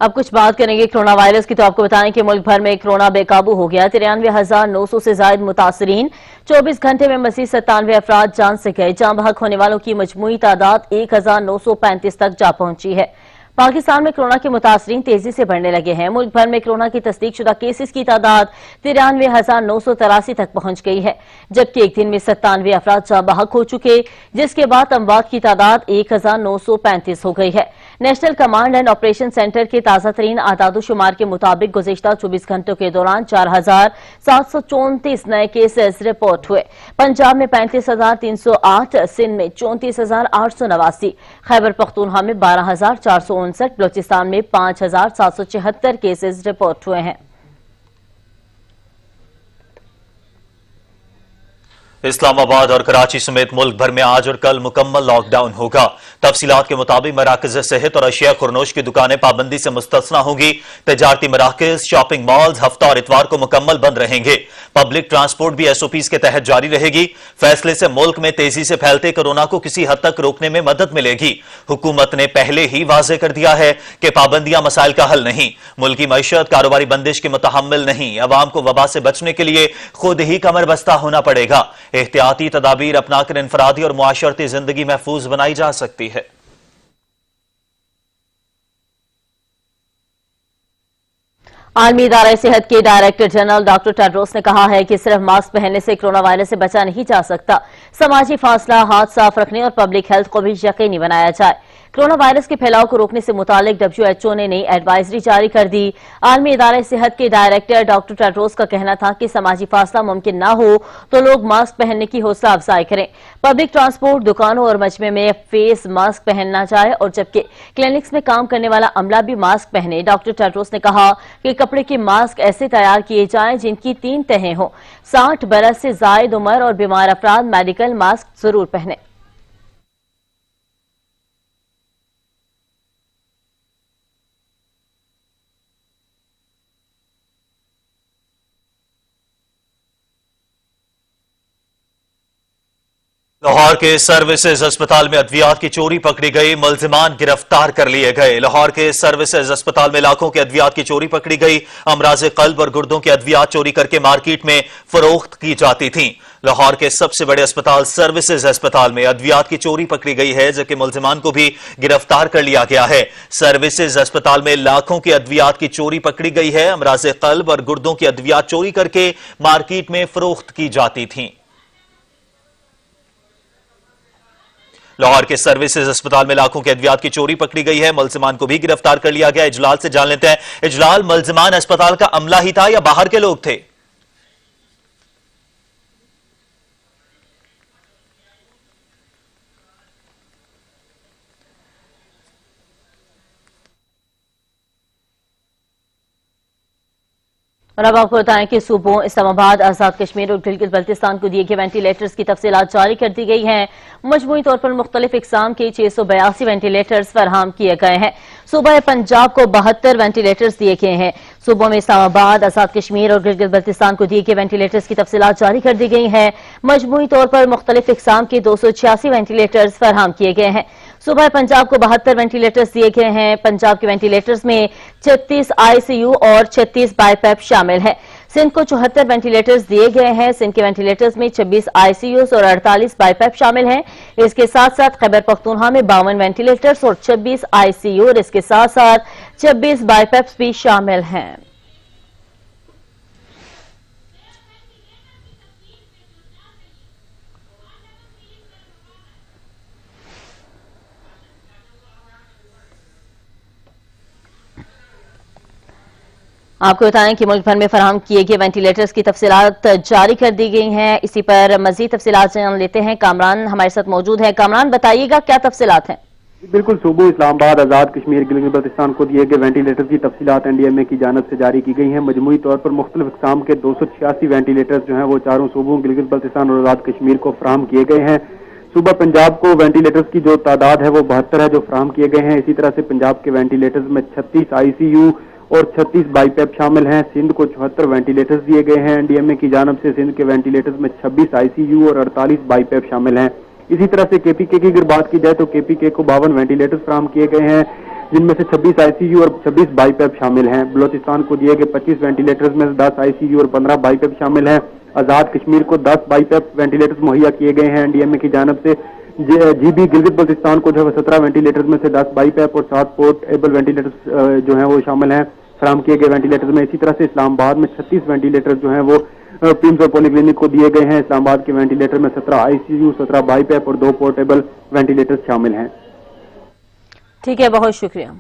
अब कुछ बात करेंगे कोरोना वायरस की। तो आपको बताएं कि मुल्क भर में कोरोना बेकाबू हो गया। 93,900 से ज्यादा मुतासरीन, 24 घंटे में मजीद 97 अफराद जान से गए। जान बहक होने वालों की मजमूई तादाद 1,935 तक जा पहुंची है। पाकिस्तान में कोरोना के मुतासरीन तेजी से बढ़ने लगे हैं। मुल्क भर में कोरोना की तस्दीक शुदा केसेस की तादाद 93,983 तक पहुंच गई है, जबकि एक दिन में 97 अफराद जान बहक हो चुके, जिसके बाद अमवात की तादाद 1,935 हो गई है। National command and operation centre के ताज़ा तरीन आदादोशुमार के मुताबिक गुज़िश्ता 24 घंटों के दौरान 4,734 नए केसेस रिपोर्ट हुए। पंजाब में 35,308, सिंध में 34,889, खैबर पख्तूनख्वा में 12,459, बलूचिस्तान में 5,774 केसेस रिपोर्ट हुए हैं। इस्लामाबाद और कराची समेत मुल्क भर में आज और कल मुकम्मल लॉकडाउन होगा। तफसीलात के मुताबिक मराकज़ सेहत और अशिया खुरनोश की दुकानें पाबंदी से मुस्तस्ना होंगी। तजारती मराकज़, शॉपिंग मॉल्स हफ्ता और इतवार को मुकम्मल बंद रहेंगे। पब्लिक ट्रांसपोर्ट भी SOPs के तहत जारी रहेगी। फैसले से मुल्क में तेजी से फैलते कोरोना को किसी हद तक रोकने में मदद मिलेगी। हुकूमत ने पहले ही वाज़ेह कर दिया है कि पाबंदियां मसाइल का हल नहीं, मुल्की मईशत कारोबारी बंदिश के मुतहम्मिल नहीं। अवाम को वबा से बचने के लिए खुद ही कमर बस्ता होना पड़ेगा। एहतियाती तदाबीर अपनाकर इनफरादी और मुआशरती जिंदगी महफूज बनाई जा सकती है। आलमी इदारा सेहत के डायरेक्टर जनरल डॉक्टर टेड्रोस ने कहा है कि सिर्फ मास्क पहनने से कोरोना वायरस से बचा नहीं जा सकता। समाजी फासला, हाथ साफ रखने और पब्लिक हेल्थ को भी यकीनी बनाया जाए। कोरोना वायरस के फैलाव को रोकने से मुतालिक WHO ने नई एडवाइजरी जारी कर दी। आलमी इदारे सेहत के डायरेक्टर डॉक्टर टेड्रोस का कहना था कि समाजी फासला मुमकिन ना हो तो लोग मास्क पहनने की हौसला अफजाई करें। पब्लिक ट्रांसपोर्ट, दुकानों और मजमे में फेस मास्क पहनना जाए और जबकि क्लिनिक्स में काम करने वाला अमला भी मास्क पहने। डॉक्टर टेड्रोस ने कहा कि कपड़े के मास्क ऐसे तैयार किए जाएं जिनकी 3 तहें हों। 60 बरस से जायद उम्र और बीमार अफराद मेडिकल मास्क जरूर पहने। लाहौर के सर्विसेज अस्पताल में अद्वियात की चोरी पकड़ी गई, मुल्जिमान गिरफ्तार कर लिए गए। लाहौर के सर्विसेज अस्पताल में लाखों के अद्वियात की चोरी पकड़ी गई। अमराज कल्ब और गुर्दों के अद्वियात चोरी करके मार्केट में फरोख्त की जाती थीं। लाहौर के सबसे बड़े अस्पताल सर्विसेज अस्पताल में अद्वियात की चोरी पकड़ी गई है, जबकि मुल्जिमान को भी गिरफ्तार कर लिया गया है। सर्विसेज अस्पताल में लाखों के अद्वियात की चोरी पकड़ी गई है। अमराज कल्ब और गुर्दों के अद्वियात चोरी करके मार्केट में फरोख्त की जाती थीं। लाहौर के सर्विसेज अस्पताल में लाखों के अद्वियात की चोरी पकड़ी गई है। मुल्जिमान को भी गिरफ्तार कर लिया गया। इजलाल से जान लेते हैं। इजलाल, मुल्जिमान अस्पताल का अमला ही था या बाहर के लोग थे? और अब आपको बताएं कि सूबों इस्लामाबाद, आजाद कश्मीर और गिलगित बल्तिस्तान को दिए गए वेंटिलेटर्स की तफसीलात जारी कर दी गई हैं। मजमूई तौर पर मुख्तलिफ इकसाम के 682 वेंटिलेटर्स फराहम किए गए हैं। सूबा पंजाब को 72 वेंटिलेटर्स दिए गए हैं। सूबों में इस्लामाबाद, आजाद कश्मीर और गिलगित बल्तिस्तान को दिए गए वेंटिलेटर्स की तफसीलात जारी कर दी गई हैं। मजमूई तौर पर मुख्तलिफ इकसाम के 286 वेंटिलेटर्स फराहम किए गए हैं। सूबा पंजाब को 72 वेंटिलेटर्स दिए गए हैं। पंजाब के वेंटिलेटर्स में 36 ICU और 36 बाईपैप शामिल हैं। सिंध को 74 वेंटिलेटर्स दिए गए हैं। सिंध के वेंटिलेटर्स में 26 ICUs और 48 बाईपैप शामिल हैं। इसके साथ साथ खैबर पख्तूनख्वा में 52 वेंटिलेटर्स और 26 ICU और इसके साथ साथ 26 बाईपैप्स भी शामिल हैं। आपको बताएं कि मुल्क भर में फराहम किए गए वेंटिलेटर्स की तफसीलात जारी कर दी गई हैं। इसी पर मजीद तफसीलात जान लेते हैं। कामरान हमारे साथ मौजूद है। कामरान, बताइएगा क्या तफसीलात हैं? बिल्कुल, सूबों इस्लामाबाद, आजाद कश्मीर, गिलगित बल्तिस्तान को दिए गए वेंटिलेटर्स की तफसीलात NDMA की जानिब से जारी की गई हैं। मजमूई तौर पर मुख्तलिफ इकसाम के 286 वेंटिलेटर्स जो हैं वो चारों सूबों गिलगित बल्तिस्तान और आजाद कश्मीर को फराहम किए गए हैं। सूबा पंजाब को वेंटिलेटर्स की जो तादाद है वो 72 है जो फराहम किए गए हैं। इसी तरह से पंजाब के वेंटिलेटर्स में 36 ICU और 36 बाईपैप शामिल हैं। सिंध को 74 वेंटिलेटर्स दिए गए हैं। NDMA की जानिब से सिंध के वेंटिलेटर्स में 26 ICU और 48 बाईपैप शामिल हैं। इसी तरह से KPK की अगर बात की जाए तो KPK को 52 वेंटिलेटर्स फराहम किए गए हैं, जिनमें से 26 ICU और 26 बाईपैप शामिल हैं। बलोचिस्तान को दिए गए 25 वेंटिलेटर्स में 10 ICU और 15 बाईपैप शामिल हैं। आजाद कश्मीर को 10 बाईपैप वेंटिलेटर्स मुहैया किए गए हैं NDMA की जानिब से। GB गिलगित बल्तिस्तान को जो है 17 वेंटिलेटर्स में से 10 बाईपैप और 7 पोर्टेबल वेंटिलेटर्स जो हैं वो शामिल हैं फराहम किए गए वेंटिलेटर्स में। इसी तरह से इस्लामाबाद में 36 वेंटिलेटर्स जो हैं वो पिम्स और पॉलीक्लिनिक को दिए गए हैं। इस्लामाबाद के वेंटिलेटर में 17 ICU, 17 बाईपैप और 2 पोर्टेबल वेंटिलेटर्स शामिल हैं। ठीक है, बहुत शुक्रिया।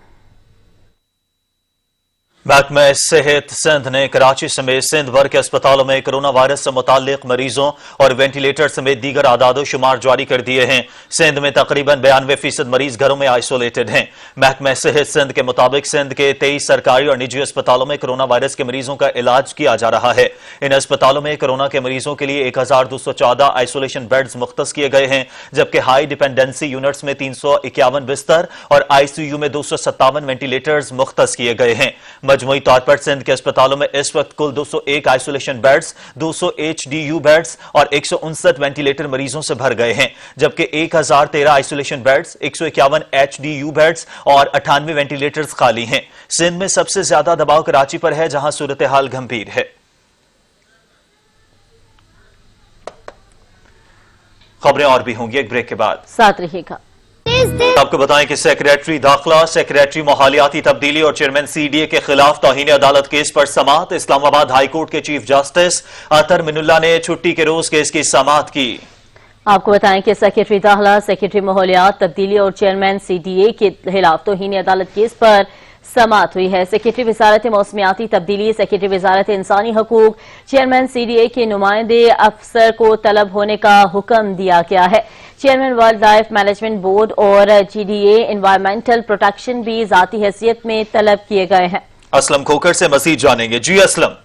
महकमा सेहत सिंध ने कराची समेत सिंध भर के अस्पतालों में कोरोना वायरस से मुताल्लिक मरीजों और वेंटिलेटर समेत दीगर आदाद शुमार जारी कर दिए हैं। सिंध में तकरीबन 92% मरीज घरों में आइसोलेटेड हैं। महकमा सेहत सिंध के मुताबिक सिंध के 23 सरकारी और निजी अस्पतालों में कोरोना वायरस के मरीजों का इलाज किया जा रहा है। इन अस्पतालों में कोरोना के मरीजों के लिए 1214 आइसोलेशन बेड्स मुख्तस किए गए हैं, जबकि हाई डिपेंडेंसी यूनिट्स में 351 बिस्तर और ICU में 257 वेंटिलेटर्स मुख्तस किए गए हैं। मजमूई तौर पर सिंध के अस्पतालों में इस वक्त कुल 201 आइसोलेशन बेड्स, 200 HDU बेड्स और 159 वेंटिलेटर मरीजों से भर गए हैं, जबकि 1013 आइसोलेशन बेड्स, 151 HDU बेड्स और 98 वेंटिलेटर्स खाली हैं। सिंध में सबसे ज्यादा दबाव कराची पर है, जहां सूरत हाल गंभीर है। खबरें और भी होंगी एक ब्रेक के बाद, साथ रहिएगा। आपको बताएं कि सेक्रेटरी दाखिला, सेक्रेटरी माहौलियाती तब्दीली और चेयरमैन CDA के खिलाफ तौहीन अदालत केस पर समाअत। इस्लामाबाद हाई कोर्ट के चीफ जस्टिस अतर मिनुल्लाह ने छुट्टी के रोज केस की समाअत की। आपको बताएं कि सेक्रेटरी दाखिला, सेक्रेटरी माहौलियात तब्दीली और चेयरमैन CDA के खिलाफ तौहीन अदालत केस पर समाअत हुई है। सेक्रेटरी वजारत मौसमियाती तब्दीली, सेक्रेटरी वजारत इंसानी हकूक, चेयरमैन CDA के नुमाइंदे अफसर को तलब होने का हुक्म दिया गया है। Chairman wild life management board और GDA एनवायरमेंटल प्रोटेक्शन भी जाती हैसियत में तलब किए गए हैं। असलम खोखर से मजीद जानेंगे। जी असलम।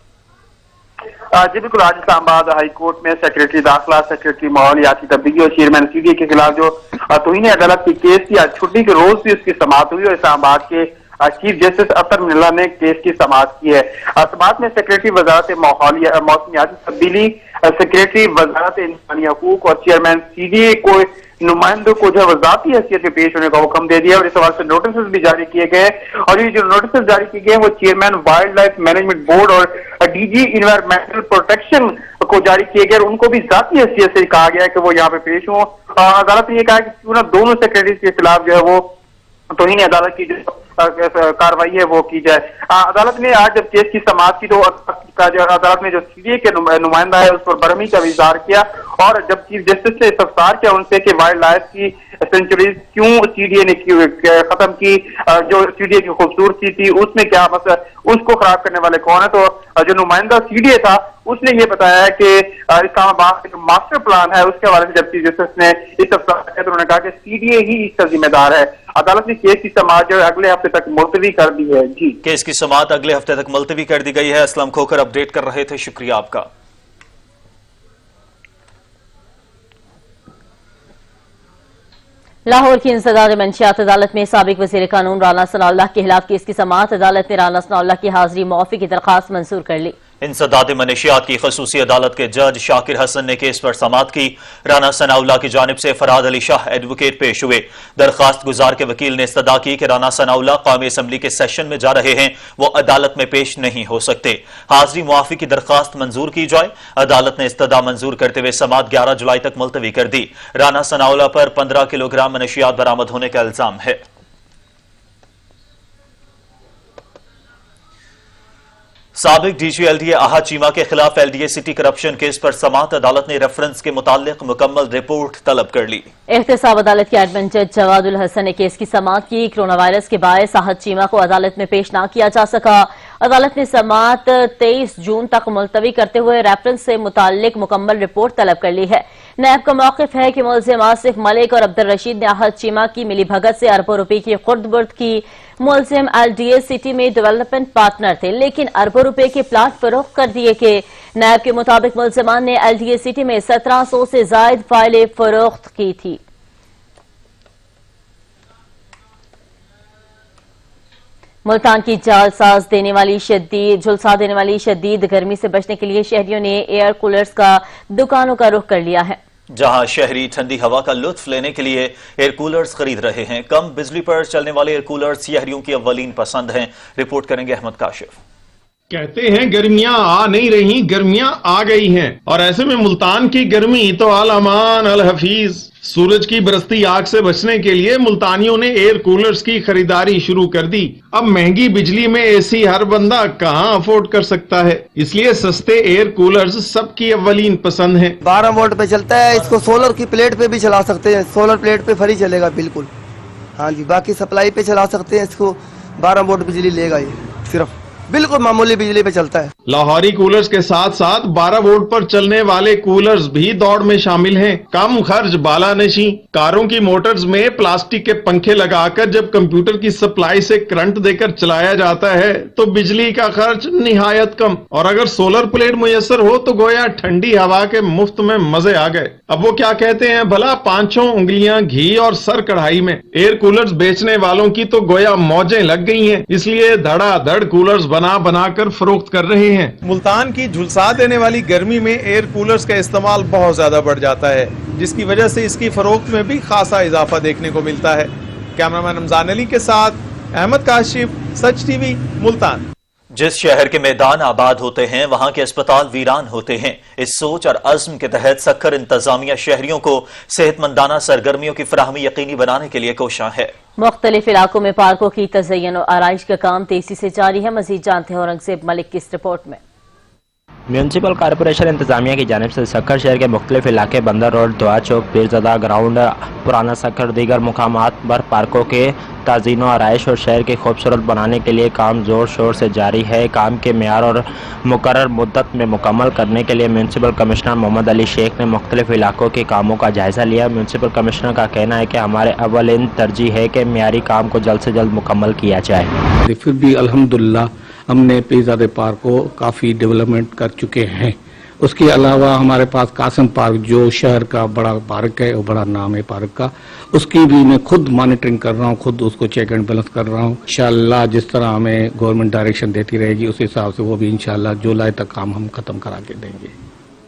जी बिल्कुल, आज इस्लामाबाद हाई कोर्ट में सेक्रेटरी दाखिला, सेक्रेटरी माहौलियाती तब्दीली और चेयरमैन CDA के खिलाफ जो तौहीन अदालत की केस की आज छुट्टी के रोज भी उसकी समाअत हुई और इस्लामाबाद के चीफ जस्टिस अतर मिल्ला ने केस की समाअत की है। समाअत में सेक्रेटरी वजारत मौसमियाती तब्दीली, सेक्रेटरी वजारत इंसानी हकूक और चेयरमैन CDA को नुमाइंदों को जो वजाती हैसियत में पेश होने का हुक्म दे दिया और इस हवाले से नोटिस भी जारी किए गए और ये जो नोटिस जारी किए गए वो chairman wild life management board और DG एनवायरमेंटल प्रोटेक्शन को जारी किए गए और उनको भी जाती हैसियत से कहा गया है कि वो यहाँ पे पेश हों। अदालत ने ये कहा कि क्यों ना दोनों सेक्रेटरी के खिलाफ जो है वो तौहीन अदालत की जो कार्रवाई है वो की जाए। अदालत ने आज जब केस की समाअत की तो अदालत ने जो CDA के नुमाइंदा है उस पर बरहमी का इजहार किया और जब चीफ जस्टिस से इस्तफसार किया उनसे कि वाइल्ड लाइफ की सेंचुरीज क्यों CDA ने खत्म की, जो CDA की खूबसूरती थी उसमें क्या मसला, उसको खराब करने वाले कौन है, तो जो नुमाइंदा CDA था उसने ये बताया है कि इस्लामाबाद का मास्टर प्लान है उसके हवाले से जब चीफ जस्टिस ने इस्तफसार किया तो उन्होंने कहा कि CDA ही इसका जिम्मेदार है। अदालत ने केस की समाअत जो अगले हफ्ते तक मुलतवी कर दी है। जी, केस की समाअत अगले हफ्ते तक मुलतवी कर दी गई है। असलम खोखर अपडेट कर रहे थे, शुक्रिया आपका। लाहौर की इंसदाद मंशियात अदालत में साबिक वज़ीर कानून राना सनाउल्लाह के खिलाफ केस की समाअत। अदालत ने राना सनाउल्लाह की हाजिरी मुआफ़ी की दरख्वास्त मंजूर कर ली। इंसदाद मनशियात की खसूसी अदालत के जज शाकिर हसन ने केस पर समाअत की। राना सनाउल्लाह की जानिब से फराद अली शाह एडवोकेट पेश हुए। दरखास्त गुजार के वकील ने इस्तदा की कि राना सनाउल्लाह कौमी असम्बली के सेशन में जा रहे हैं, वो अदालत में पेश नहीं हो सकते। हाजिरी मुआफ़ी की दरखास्त मंजूर की जाए। अदालत ने इस्तदा मंजूर करते हुए समाअत 11 जुलाई तक मुलतवी कर दी। राना सनाउल्लाह पर 15 किलोग्राम मनशियात बरामद होने का इल्जाम है। साबिक DG LDA आहद चीमा के खिलाफ LDA सिटी करप्शन केस पर समाअत। अदालत ने रेफरेंस के मुतालिक मुकम्मल रिपोर्ट तलब कर ली। एहतसाब अदालत के एडमिन जज जवादुल हसन ने केस की समाअत की। कोरोना वायरस के बायस आहद चीमा को अदालत में पेश न किया जा सका। अदालत ने समाअत 23 जून तक मुलतवी करते हुए रेफरेंस से मुतालिक मुकम्मल रिपोर्ट तलब कर ली है। नैब का मौक़िफ़ है कि मुल्ज़िम आसिफ मलिक और अब्दुल रशीद ने आहद चीमा की मिली भगत से अरबों रुपए की खुर्द बुर्द की। मुल्ज़िम LDA सिटी में डेवलपमेंट पार्टनर थे लेकिन अरबों रुपए के प्लाट फरोख्त कर दिए गए। नैब के मुताबिक मुल्ज़िमान ने LDA सिटी में 1700 से जायद फाइलें फरोख्त की थी। मुल्तान की झुलसा देने वाली शदीद गर्मी से बचने के लिए शहरियों ने एयर कूलर्स का दुकानों का रुख कर लिया है। जहां शहरी ठंडी हवा का लुत्फ लेने के लिए एयर कूलर्स खरीद रहे हैं। कम बिजली पर चलने वाले एयर कूलर्स शहरियों की अव्वलीन पसंद हैं। रिपोर्ट करेंगे अहमद काशिफ। कहते हैं गर्मियां आ नहीं रही, गर्मियां आ गई हैं और ऐसे में मुल्तान की गर्मी तो अल अमान अल हफीज। सूरज की बरसती आग से बचने के लिए मुल्तानियों ने एयर कूलर्स की खरीदारी शुरू कर दी। अब महंगी बिजली में AC हर बंदा कहां अफोर्ड कर सकता है, इसलिए सस्ते एयर कूलर्स सबकी अव्वलीन पसंद हैं। 12 वोल्ट पे चलता है, इसको सोलर की प्लेट पे भी चला सकते हैं, सोलर प्लेट पे फ्री चलेगा बिल्कुल। हाँ जी, बाकी सप्लाई पे चला सकते हैं इसको, 12 वोल्ट बिजली लेगा ये, सिर्फ बिल्कुल मामूली बिजली पे चलता है। लाहौरी कूलर्स के साथ साथ 12 वोल्ट पर चलने वाले कूलर्स भी दौड़ में शामिल हैं। कम खर्च बालानशी। कारों की मोटर्स में प्लास्टिक के पंखे लगाकर जब कंप्यूटर की सप्लाई से करंट देकर चलाया जाता है तो बिजली का खर्च निहायत कम। और अगर सोलर प्लेट मुयसर हो तो गोया ठंडी हवा के मुफ्त में मजे आ गए। अब वो क्या कहते हैं भला, 5 उंगलियां घी और सर कढ़ाई में। एयर कूलर्स बेचने वालों की तो गोया मौजें लग गई हैं, इसलिए धड़ाधड़ कूलर्स बना कर फरोख्त कर रहे हैं। मुल्तान की झुलसा देने वाली गर्मी में एयर कूलर्स का इस्तेमाल बहुत ज्यादा बढ़ जाता है, जिसकी वजह से इसकी फरोख्त में भी खासा इजाफा देखने को मिलता है। कैमरामैन रमजान अली के साथ अहमद काशिफ, सच TV, मुल्तान। जिस शहर के मैदान आबाद होते हैं वहां के अस्पताल वीरान होते हैं। इस सोच और अज़्म के तहत सक्खर इंतजामिया शहरियों को सेहतमंदाना सरगर्मियों की फराहमी यकीनी बनाने के लिए कोशां है। मुख्तलिफ इलाकों में पार्कों की तज़य्युन और आराइश का काम तेजी से जारी है। मजीद जानते हैं औरंगजेब मलिक की इस रिपोर्ट में। म्यूनसिपल कॉरपोरेशन इंतजामिया की जानिब से सक्खर शहर के मुख्तलिफ इलाके बंदर रोड, दुआ चौक, पीरज़दा ग्राउंड, पुराना सक्खर, दीगर मुकामात पर पार्कों के ताज़ीन आराइश और शहर के खूबसूरत बनाने के लिए काम ज़ोर शोर से जारी है। काम के मेयार और मुकर्रर मुद्दत में मुकम्मल करने के लिए म्यूनसिपल कमिश्नर मोहम्मद अली शेख ने मुख्तलिफ इलाकों के कामों का जायज़ा लिया। म्यूनसिपल कमिश्नर का कहना है कि हमारे अव्वलिन तरजीह है कि मेयारी काम को जल्द से जल्द मुकम्मल किया जाए। फिर भी अल्हम्दुलिल्लाह हमने पीरज़ादे पार्क को काफ़ी डेवलपमेंट कर चुके हैं। उसके अलावा हमारे पास कासिम पार्क जो शहर का बड़ा पार्क है और बड़ा नाम है पार्क का, उसकी भी मैं खुद मॉनिटरिंग कर रहा हूँ, खुद उसको चेक एंड बैलेंस कर रहा हूँ। इंशाअल्लाह जिस तरह हमें गवर्नमेंट डायरेक्शन देती रहेगी उस हिसाब से वो भी इंशाअल्लाह जुलाई तक काम हम खत्म करा के देंगे।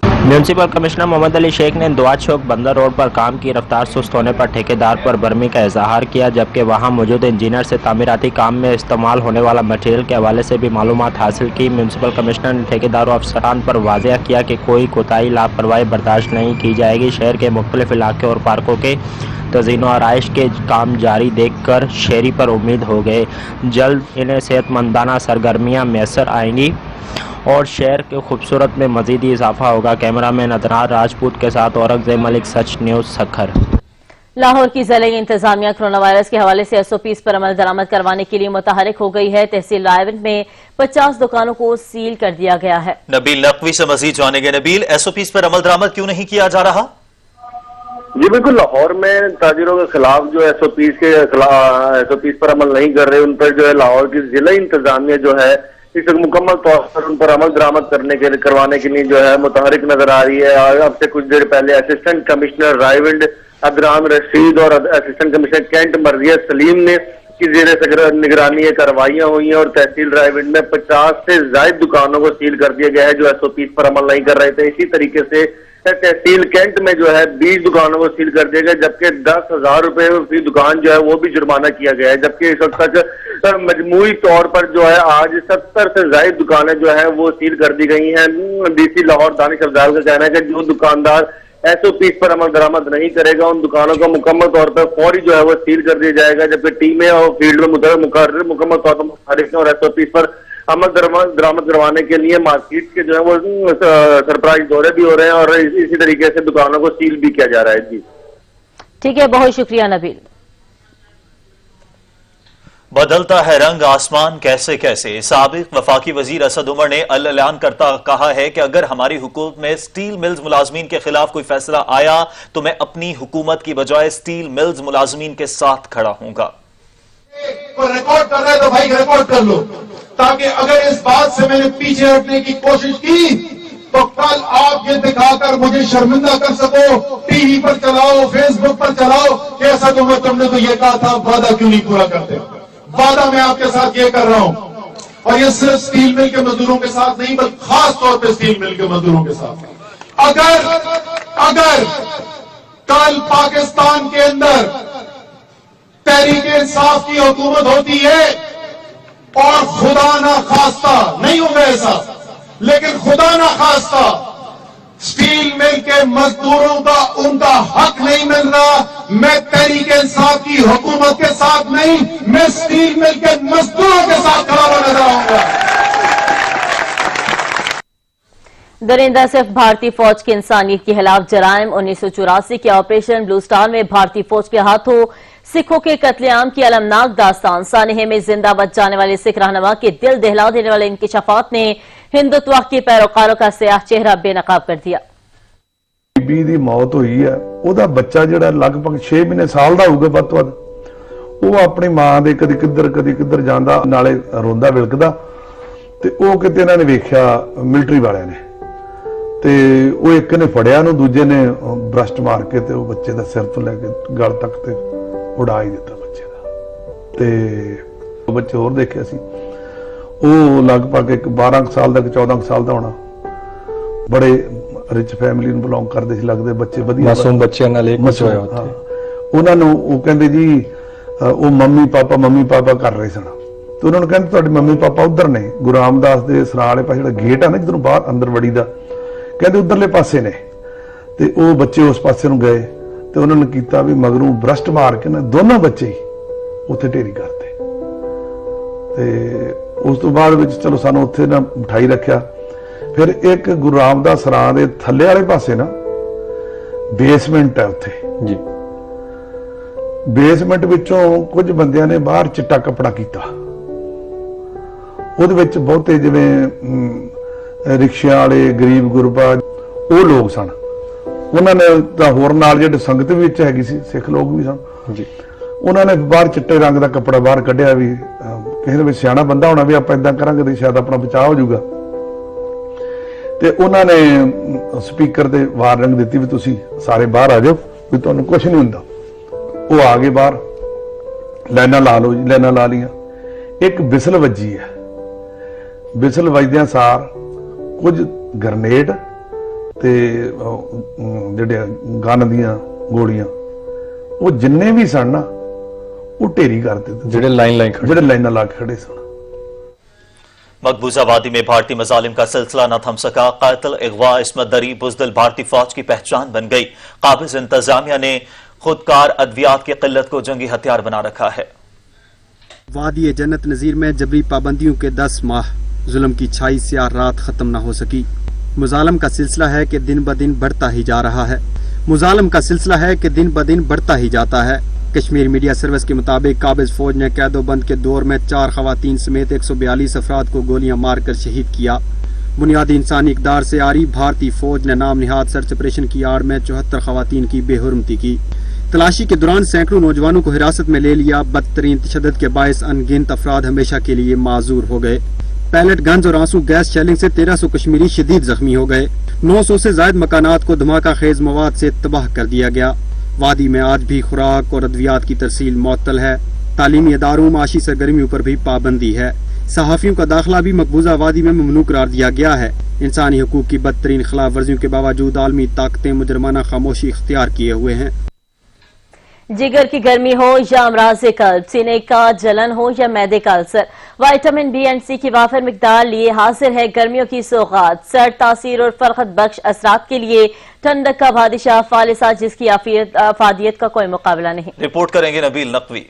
म्यूनसिपल कमिश्नर मोहम्मद अली शेख ने दुआ चौक बंदर रोड पर काम की रफ्तार सुस्त होने पर ठेकेदार पर बर्मी का इजहार किया, जबकि वहां मौजूद इंजीनियर से तामीराती काम में इस्तेमाल होने वाला मटेरियल के हवाले से भी मालूमात हासिल की। म्यूनसिपल कमिश्नर ने ठेकेदारों अफसरान पर वाज़ेह किया कि कोई कोताही लापरवाही बर्दाश्त नहीं की जाएगी। शहर के मुख्तलिफ इलाके और पार्कों के तज़ीन आराइश के काम जारी देखकर शहरी पर उम्मीद हो गए जल्द इन्हें सेहतमंदाना सरगर्मियाँ मैसर आएंगी और शहर के खूबसूरत में मज़ीद इजाफा होगा। कैमरामैन अदनार राजपूत के साथ औरंगजेब मलिक, सच न्यूज़, सक्खर। लाहौर की ज़िले इंतजामिया कोरोना वायरस के हवाले से SOPs पर अमल दरामद करवाने के लिए मुतहरिक हो गई है। तहसील रायवंड में 50 दुकानों को सील कर दिया गया है। नबील नकवी से मजीद जानेंगे। नबील, SOPs पर अमल दरामद क्यों नहीं किया जा रहा? जी बिल्कुल, लाहौर में ताजिरों के खिलाफ जो SOPs पर अमल नहीं कर रहे, उन पर जो है लाहौर की जिला इंतजामिया जो है इस मुकम्मल तौर पर उन पर अमल दरामद करवाने के लिए जो है मुतहरिक नजर आ रही है। अब से कुछ देर पहले असिस्टेंट कमिश्नर रायवंड अदराम रशीद और असिस्टेंट कमिश्नर कैंट मर्जिया सलीम ने की जेर निगरानी ये कार्रवाइयां हुई हैं और तहसील रायवंड में 50 से ज्यादा दुकानों को सील कर दिया गया है जो SOPs पर अमल नहीं कर रहे थे। इसी तरीके से तहसील कैंट में जो है 20 दुकानों को सील कर दिया गया, जबकि 10,000 रुपए फी दुकान जो है वो भी जुर्माना किया गया है। जबकि इस वक्त तक मजमूई तौर पर जो है आज 70 से ज्यादा दुकानें जो है वो सील कर दी गई हैं। DC लाहौर दानिश अफजाल का कहना है कि जो दुकानदार SOPs पर अमल दरामद नहीं करेगा उन दुकानों को मुकम्मल तौर पर फौरी जो है वो सील कर दिया जाएगा, जबकि टीमें और फील्ड में मुकम्मल तौर पर मुतारिफ और SOPs पर अमल दरामद करवाने के लिए मार्केट के जो है वो सरप्राइज दौरे भी हो रहे हैं और इसी तरीके से दुकानों को सील भी किया जा रहा है। जी ठीक है, बहुत शुक्रिया नबील। बदलता है रंग आसमान कैसे कैसे। साबिक वफाकी वजीर असद उमर ने अल-ऐलान करता कहा है कि अगर हमारी हुकूमत में स्टील मिल्स मुलाजमीन के खिलाफ कोई फैसला आया तो मैं अपनी हुकूमत की बजाय स्टील मिल्स मुलाजमीन के साथ खड़ा हूंगा। रिकॉर्ड कर रहे तो भाई रिकॉर्ड कर लो, ताकि अगर इस बात से मैंने पीछे हटने की कोशिश की तो कल आप ये दिखाकर मुझे शर्मिंदा कर सको, टीवी पर चलाओ, फेसबुक पर चलाओ कि ऐसा तुमने तो ये कहा था, वादा क्यों नहीं पूरा करते। वादा मैं आपके साथ ये कर रहा हूं और ये सिर्फ स्टील मिल के मजदूरों के साथ नहीं बल्कि खास तौर पे स्टील मिल के मजदूरों के साथ। अगर कल पाकिस्तान के अंदर तहरीक इंसाफ की हुकूमत होती है और खुदा ना खास्ता नहीं होगा ऐसा, लेकिन खुदा ना खास्ता स्टील मिल के मजदूरों का उनका हक नहीं मिल रहा, मैं तहरीक इंसाफ की हुकूमत के साथ नहीं, मैं स्टील मिल के मजदूरों के साथ खड़ा हुआ नजर आऊंगा। दरिंदा सिर्फ भारतीय फौज की इंसानियत के खिलाफ जराइम। 1984 के ऑपरेशन ब्लू स्टार में भारतीय फौज के हाथों सिखों के कत्लेआम की अलमनाक दास्तान। सानिहे में जिंदा बच जाने वाले सिख रहनुमा के दिल दहला देने वाले इंकिशाफात ने हिंदुत्व के पैरोकारों का स्याह चेहरा बेनकाब कर दिया। बीबी दी मौत हुई है, ਉਹਦਾ ਬੱਚਾ ਜਿਹੜਾ ਲਗਭਗ 6 ਮਹੀਨੇ ਸਾਲ ਦਾ ਹੋਊਗਾ ਵੱਧ ਤੋਂ ਵੱਧ, ਉਹ ਆਪਣੀ ਮਾਂ ਦੇ ਕਦੀ ਕਿੱਧਰ ਜਾਂਦਾ ਨਾਲੇ ਰੋਂਦਾ ਵਿਲਕਦਾ, ਤੇ ਉਹ ਕਿਤੇ ਇਹਨਾਂ ਨੇ ਵੇਖਿਆ ਮਿਲਟਰੀ ਵਾਲਿਆਂ ਨੇ, ਤੇ ਉਹ ਇੱਕ ਨੇ ਫੜਿਆ ਨੂੰ, ਦੂਜੇ ਨੇ ਬ੍ਰਸ਼ਟ ਮਾਰ ਕੇ ਤੇ ਉਹ ਬੱਚੇ ਦਾ ਸਿਰ ਤੋਂ ਲੈ ਕੇ ਗਲ ਤੱਕ ਤੇ ਉਡਾ ਹੀ ਦਿੱਤਾ ਬੱਚੇ ਦਾ। ਤੇ ਉਹ ਬੱਚੇ ਹੋਰ ਦੇਖਿਆ ਸੀ, ਉਹ ਲਗਭਗ ਇੱਕ 12 ਸਾਲ ਦਾ 14 ਸਾਲ ਦਾ ਹੋਣਾ, ਬੜੇ ਰਿਚ ਫੈਮਿਲੀ ਨੂੰ ਬਿਲੋਂਗ ਕਰਦੇ ਸੀ, ਲੱਗਦੇ ਬੱਚੇ ਵਧੀਆ ਮਾਸੂਮ ਬੱਚਿਆਂ ਨਾਲ ਇੱਕ ਕੁਝ ਹੋਇਆ ਉੱਥੇ। ਉਹਨਾਂ ਨੂੰ ਉਹ ਕਹਿੰਦੇ ਜੀ ਉਹ ਮੰਮੀ ਪਾਪਾ ਕਰ ਰਹੇ ਸਨ, ਤੇ ਉਹਨਾਂ ਨੂੰ ਕਹਿੰਦੇ ਤੁਹਾਡੇ ਮੰਮੀ ਪਾਪਾ ਉਧਰ ਨੇ, ਗੁਰੂ ਰਾਮਦਾਸ ਦੇ ਸਰਾਂ ਵਾਲੇ ਪਾਸੇ ਜਿਹੜਾ ਗੇਟ ਆ ਨਾ ਜਿੱਧਰੋਂ ਬਾਹਰ ਅੰਦਰ ਵੜੀ ਦਾ, ਕਹਿੰਦੇ ਉਧਰਲੇ ਪਾਸੇ ਨੇ। ਤੇ ਉਹ ਬੱਚੇ ਉਸ ਪਾਸੇ ਨੂੰ ਗਏ ਤੇ ਉਹਨਾਂ ਨੇ ਕੀਤਾ ਵੀ ਮਗਰੋਂ ਬ੍ਰਸ਼ਟ ਮਾਰ ਕੇ ਨਾ ਦੋਨੋਂ ਬੱਚੇ ਹੀ ਉੱਥੇ ਢੇਰੀ ਕਰਤੇ। ਤੇ ਉਸ ਤੋਂ ਬਾਅਦ ਵਿੱਚ ਚਲੋ ਸਾਨੂੰ ਉੱਥੇ ਨਾ ਬਿਠਾਈ ਰੱਖਿਆ, ਫਿਰ ਇੱਕ ਗੁਰੂ ਰਾਮਦਾਸ ਸਰਾਂ ਦੇ ਥੱਲੇ ਵਾਲੇ ਪਾਸੇ ਨਾ ਬੇਸਮੈਂਟ ਹੈ ਉੱਥੇ ਜੀ। ਬੇਸਮੈਂਟ ਵਿੱਚੋਂ ਕੁਝ ਬੰਦਿਆਂ ਨੇ ਬਾਹਰ ਚਿੱਟਾ ਕੱਪੜਾ ਕੀਤਾ। ਉਹਦੇ ਵਿੱਚ ਬਹੁਤੇ ਜਿਵੇਂ ਰਿਕਸ਼ਿਆਂ ਵਾਲੇ, ਗਰੀਬ ਗੁਰਬਾ ਉਹ ਲੋਕ ਸਨ। ਉਹਨਾਂ ਨੇ ਤਾਂ ਹੋਰ ਨਾਲ ਜਿਹੜੇ ਸੰਗਤ ਵੀ ਵਿੱਚ ਹੈਗੀ ਸੀ, ਸਿੱਖ ਲੋਕ ਵੀ ਸਨ ਜੀ। ਉਹਨਾਂ ਨੇ ਬਾਹਰ ਚਿੱਟੇ ਰੰਗ ਦਾ ਕੱਪੜਾ ਬਾਹਰ ਕੱਢਿਆ ਵੀ ਕਿਸੇ ਦੇ ਵਿੱਚ ਸਿਆਣਾ ਬੰਦਾ ਹੋਣਾ ਵੀ ਆਪਾਂ ਇਦਾਂ ਕਰਾਂਗੇ ਤੇ ਸ਼ਾਇਦ ਆਪਣਾ ਬਚਾਅ ਹੋ ਜਾਊਗਾ। ਤੇ ਉਹਨਾਂ ਨੇ ਸਪੀਕਰ ਤੇ ਵਾਰਨਿੰਗ ਦਿੱਤੀ ਵੀ ਤੁਸੀਂ ਸਾਰੇ ਬਾਹਰ ਆ ਜਾਓ, ਵੀ ਤੁਹਾਨੂੰ ਕੁਝ ਨਹੀਂ ਹੁੰਦਾ। ਉਹ ਆ ਗਏ ਬਾਹਰ, ਲਾਈਨਾਂ ਲਾ ਲਓ ਜੀ। ਲਾਈਨਾਂ ਲਾ ਲੀਆਂ। ਇੱਕ ਬਿਸਲ ਵੱਜੀ ਹੈ। ਬਿਸਲ ਵੱਜਦਿਆਂ ਸਾਰ ਕੁਝ ਗ੍ਰਨੇਡ ਤੇ ਜਿਹੜੇ ਗਨ ਦੀਆਂ ਗੋਲੀਆਂ ਉਹ ਜਿੰਨੇ ਵੀ ਸਨ ਨਾ ਉਹ ਢੇਰੀ ਕਰ ਦਿੱਤੇ, ਜਿਹੜੇ ਲਾਈਨਾਂ ਲਾ ਕੇ खड़े सन। मकबूजा वादी में भारतीय मजालिम का सिलसिला न थम सका। कातिल, अगवा, इस्मत दरी, बुज़दिल भारतीय फौज की पहचान बन गई। काबिज इंतजामिया ने खुदकार अद्वियात की किल्लत को जंगी हथियार बना रखा है। वादी जन्नत नजीर में जबरी पाबंदियों के 10 माह जुल्म की छाई से रात खत्म न हो सकी। मुजालम का सिलसिला है कि दिन ब दिन बढ़ता ही जा रहा है। मुजालम का सिलसिला है कि दिन ब दिन बढ़ता ही जाता है। कश्मीर मीडिया सर्विस के मुताबिक काबिज फौज ने कैदोबंद के दौर में 4 खवातीन समेत 142 अफराद को गोलियां मारकर शहीद किया। बुनियादी इंसानी इकदार से आरी भारतीय फौज ने नाम निहाद सर्च ऑपरेशन की आड़ में 74 खवातीन की बेहुरमती की। तलाशी के दौरान सैकड़ों नौजवानों को हिरासत में ले लिया। बदतरीन तशद्दुद के बायस अनगिनत अफराद हमेशा के लिए माजूर हो गए। पैलेट गन्स और आंसू गैस शेलिंग से 1300 कश्मीरी शदीद जख्मी हो गए। 900 से ज्यादा मकानात को धमाका खेज मवाद से तबाह कर दिया गया। वादी में आज भी खुराक और अद्वियात की तरसील मुअत्तल है। तालीमी इदारों, माशी सरगर्मियों पर भी पाबंदी है। सहाफियों का दाखिला भी मकबूजा वादी में ममनू करार दिया गया है। इंसानी हकूक की बदतरीन खिलाफ वर्जियों के बावजूद आलमी ताकतें मुजरमाना खामोशी इख्तियार किए हुए हैं। जिगर की गर्मी हो या अमराज कल्ब, सीने का जलन हो या मैदे का अल्सर, विटामिन बी एंड सी की वाफिर मिकदार लिए हासिल है गर्मियों की सौगात। सर्द तासीर और फरखत बख्श असरात के लिए ठंडक का बादशाह फालिसा, जिसकी अफादियत का कोई मुकाबला नहीं। रिपोर्ट करेंगे नबील नकवी।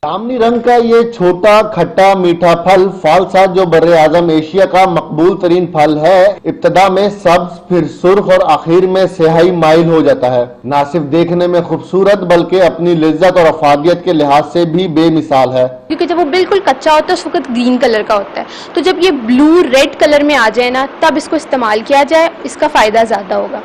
जामनी रंग का ये छोटा खट्टा मीठा फल फालसा, जो बर्रे आजम एशिया का मकबूल तरीन फल है, इब्तदा में सब्ज, फिर सुर्ख और आखिर में स्याही माइल हो जाता है। न सिर्फ देखने में खूबसूरत बल्कि अपनी लिज्जत और अफादियत के लिहाज से भी बेमिसाल है। क्योंकि जब वो बिल्कुल कच्चा होता है उस वक्त ग्रीन कलर का होता है, तो जब ये ब्लू रेड कलर में आ जाए ना, तब इसको इस्तेमाल किया जाए, इसका फायदा ज्यादा होगा।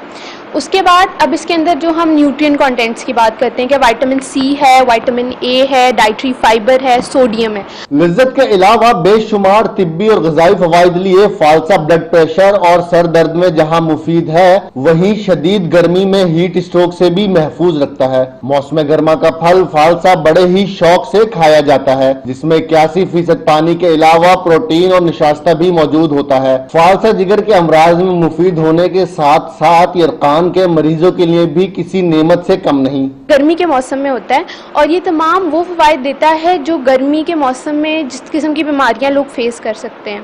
उसके बाद अब इसके अंदर जो हम न्यूट्रिएंट कंटेंट्स की बात करते हैं कि विटामिन सी है, विटामिन ए है, डाइटरी फाइबर है, सोडियम है। लिज्जत के अलावा बेशुमार तिब्बी और ग़िज़ाई फ़वाइद लिए फालसा ब्लड प्रेशर और सर दर्द में जहां मुफीद है, वहीं शदीद गर्मी में हीट स्ट्रोक से भी महफूज रखता है। मौसम गर्मा का फल फालसा बड़े ही शौक से खाया जाता है, जिसमें 81% पानी के अलावा प्रोटीन और निशास्ता भी मौजूद होता है। फालसा जिगर के अमराज में मुफीद होने के साथ साथ यरकान के मरीजों के लिए भी किसी नेमत से कम नहीं। गर्मी के मौसम में होता है और ये तमाम वो फवाइद देता है जो गर्मी के मौसम में जिस किस्म की बीमारियां लोग फेस कर सकते हैं,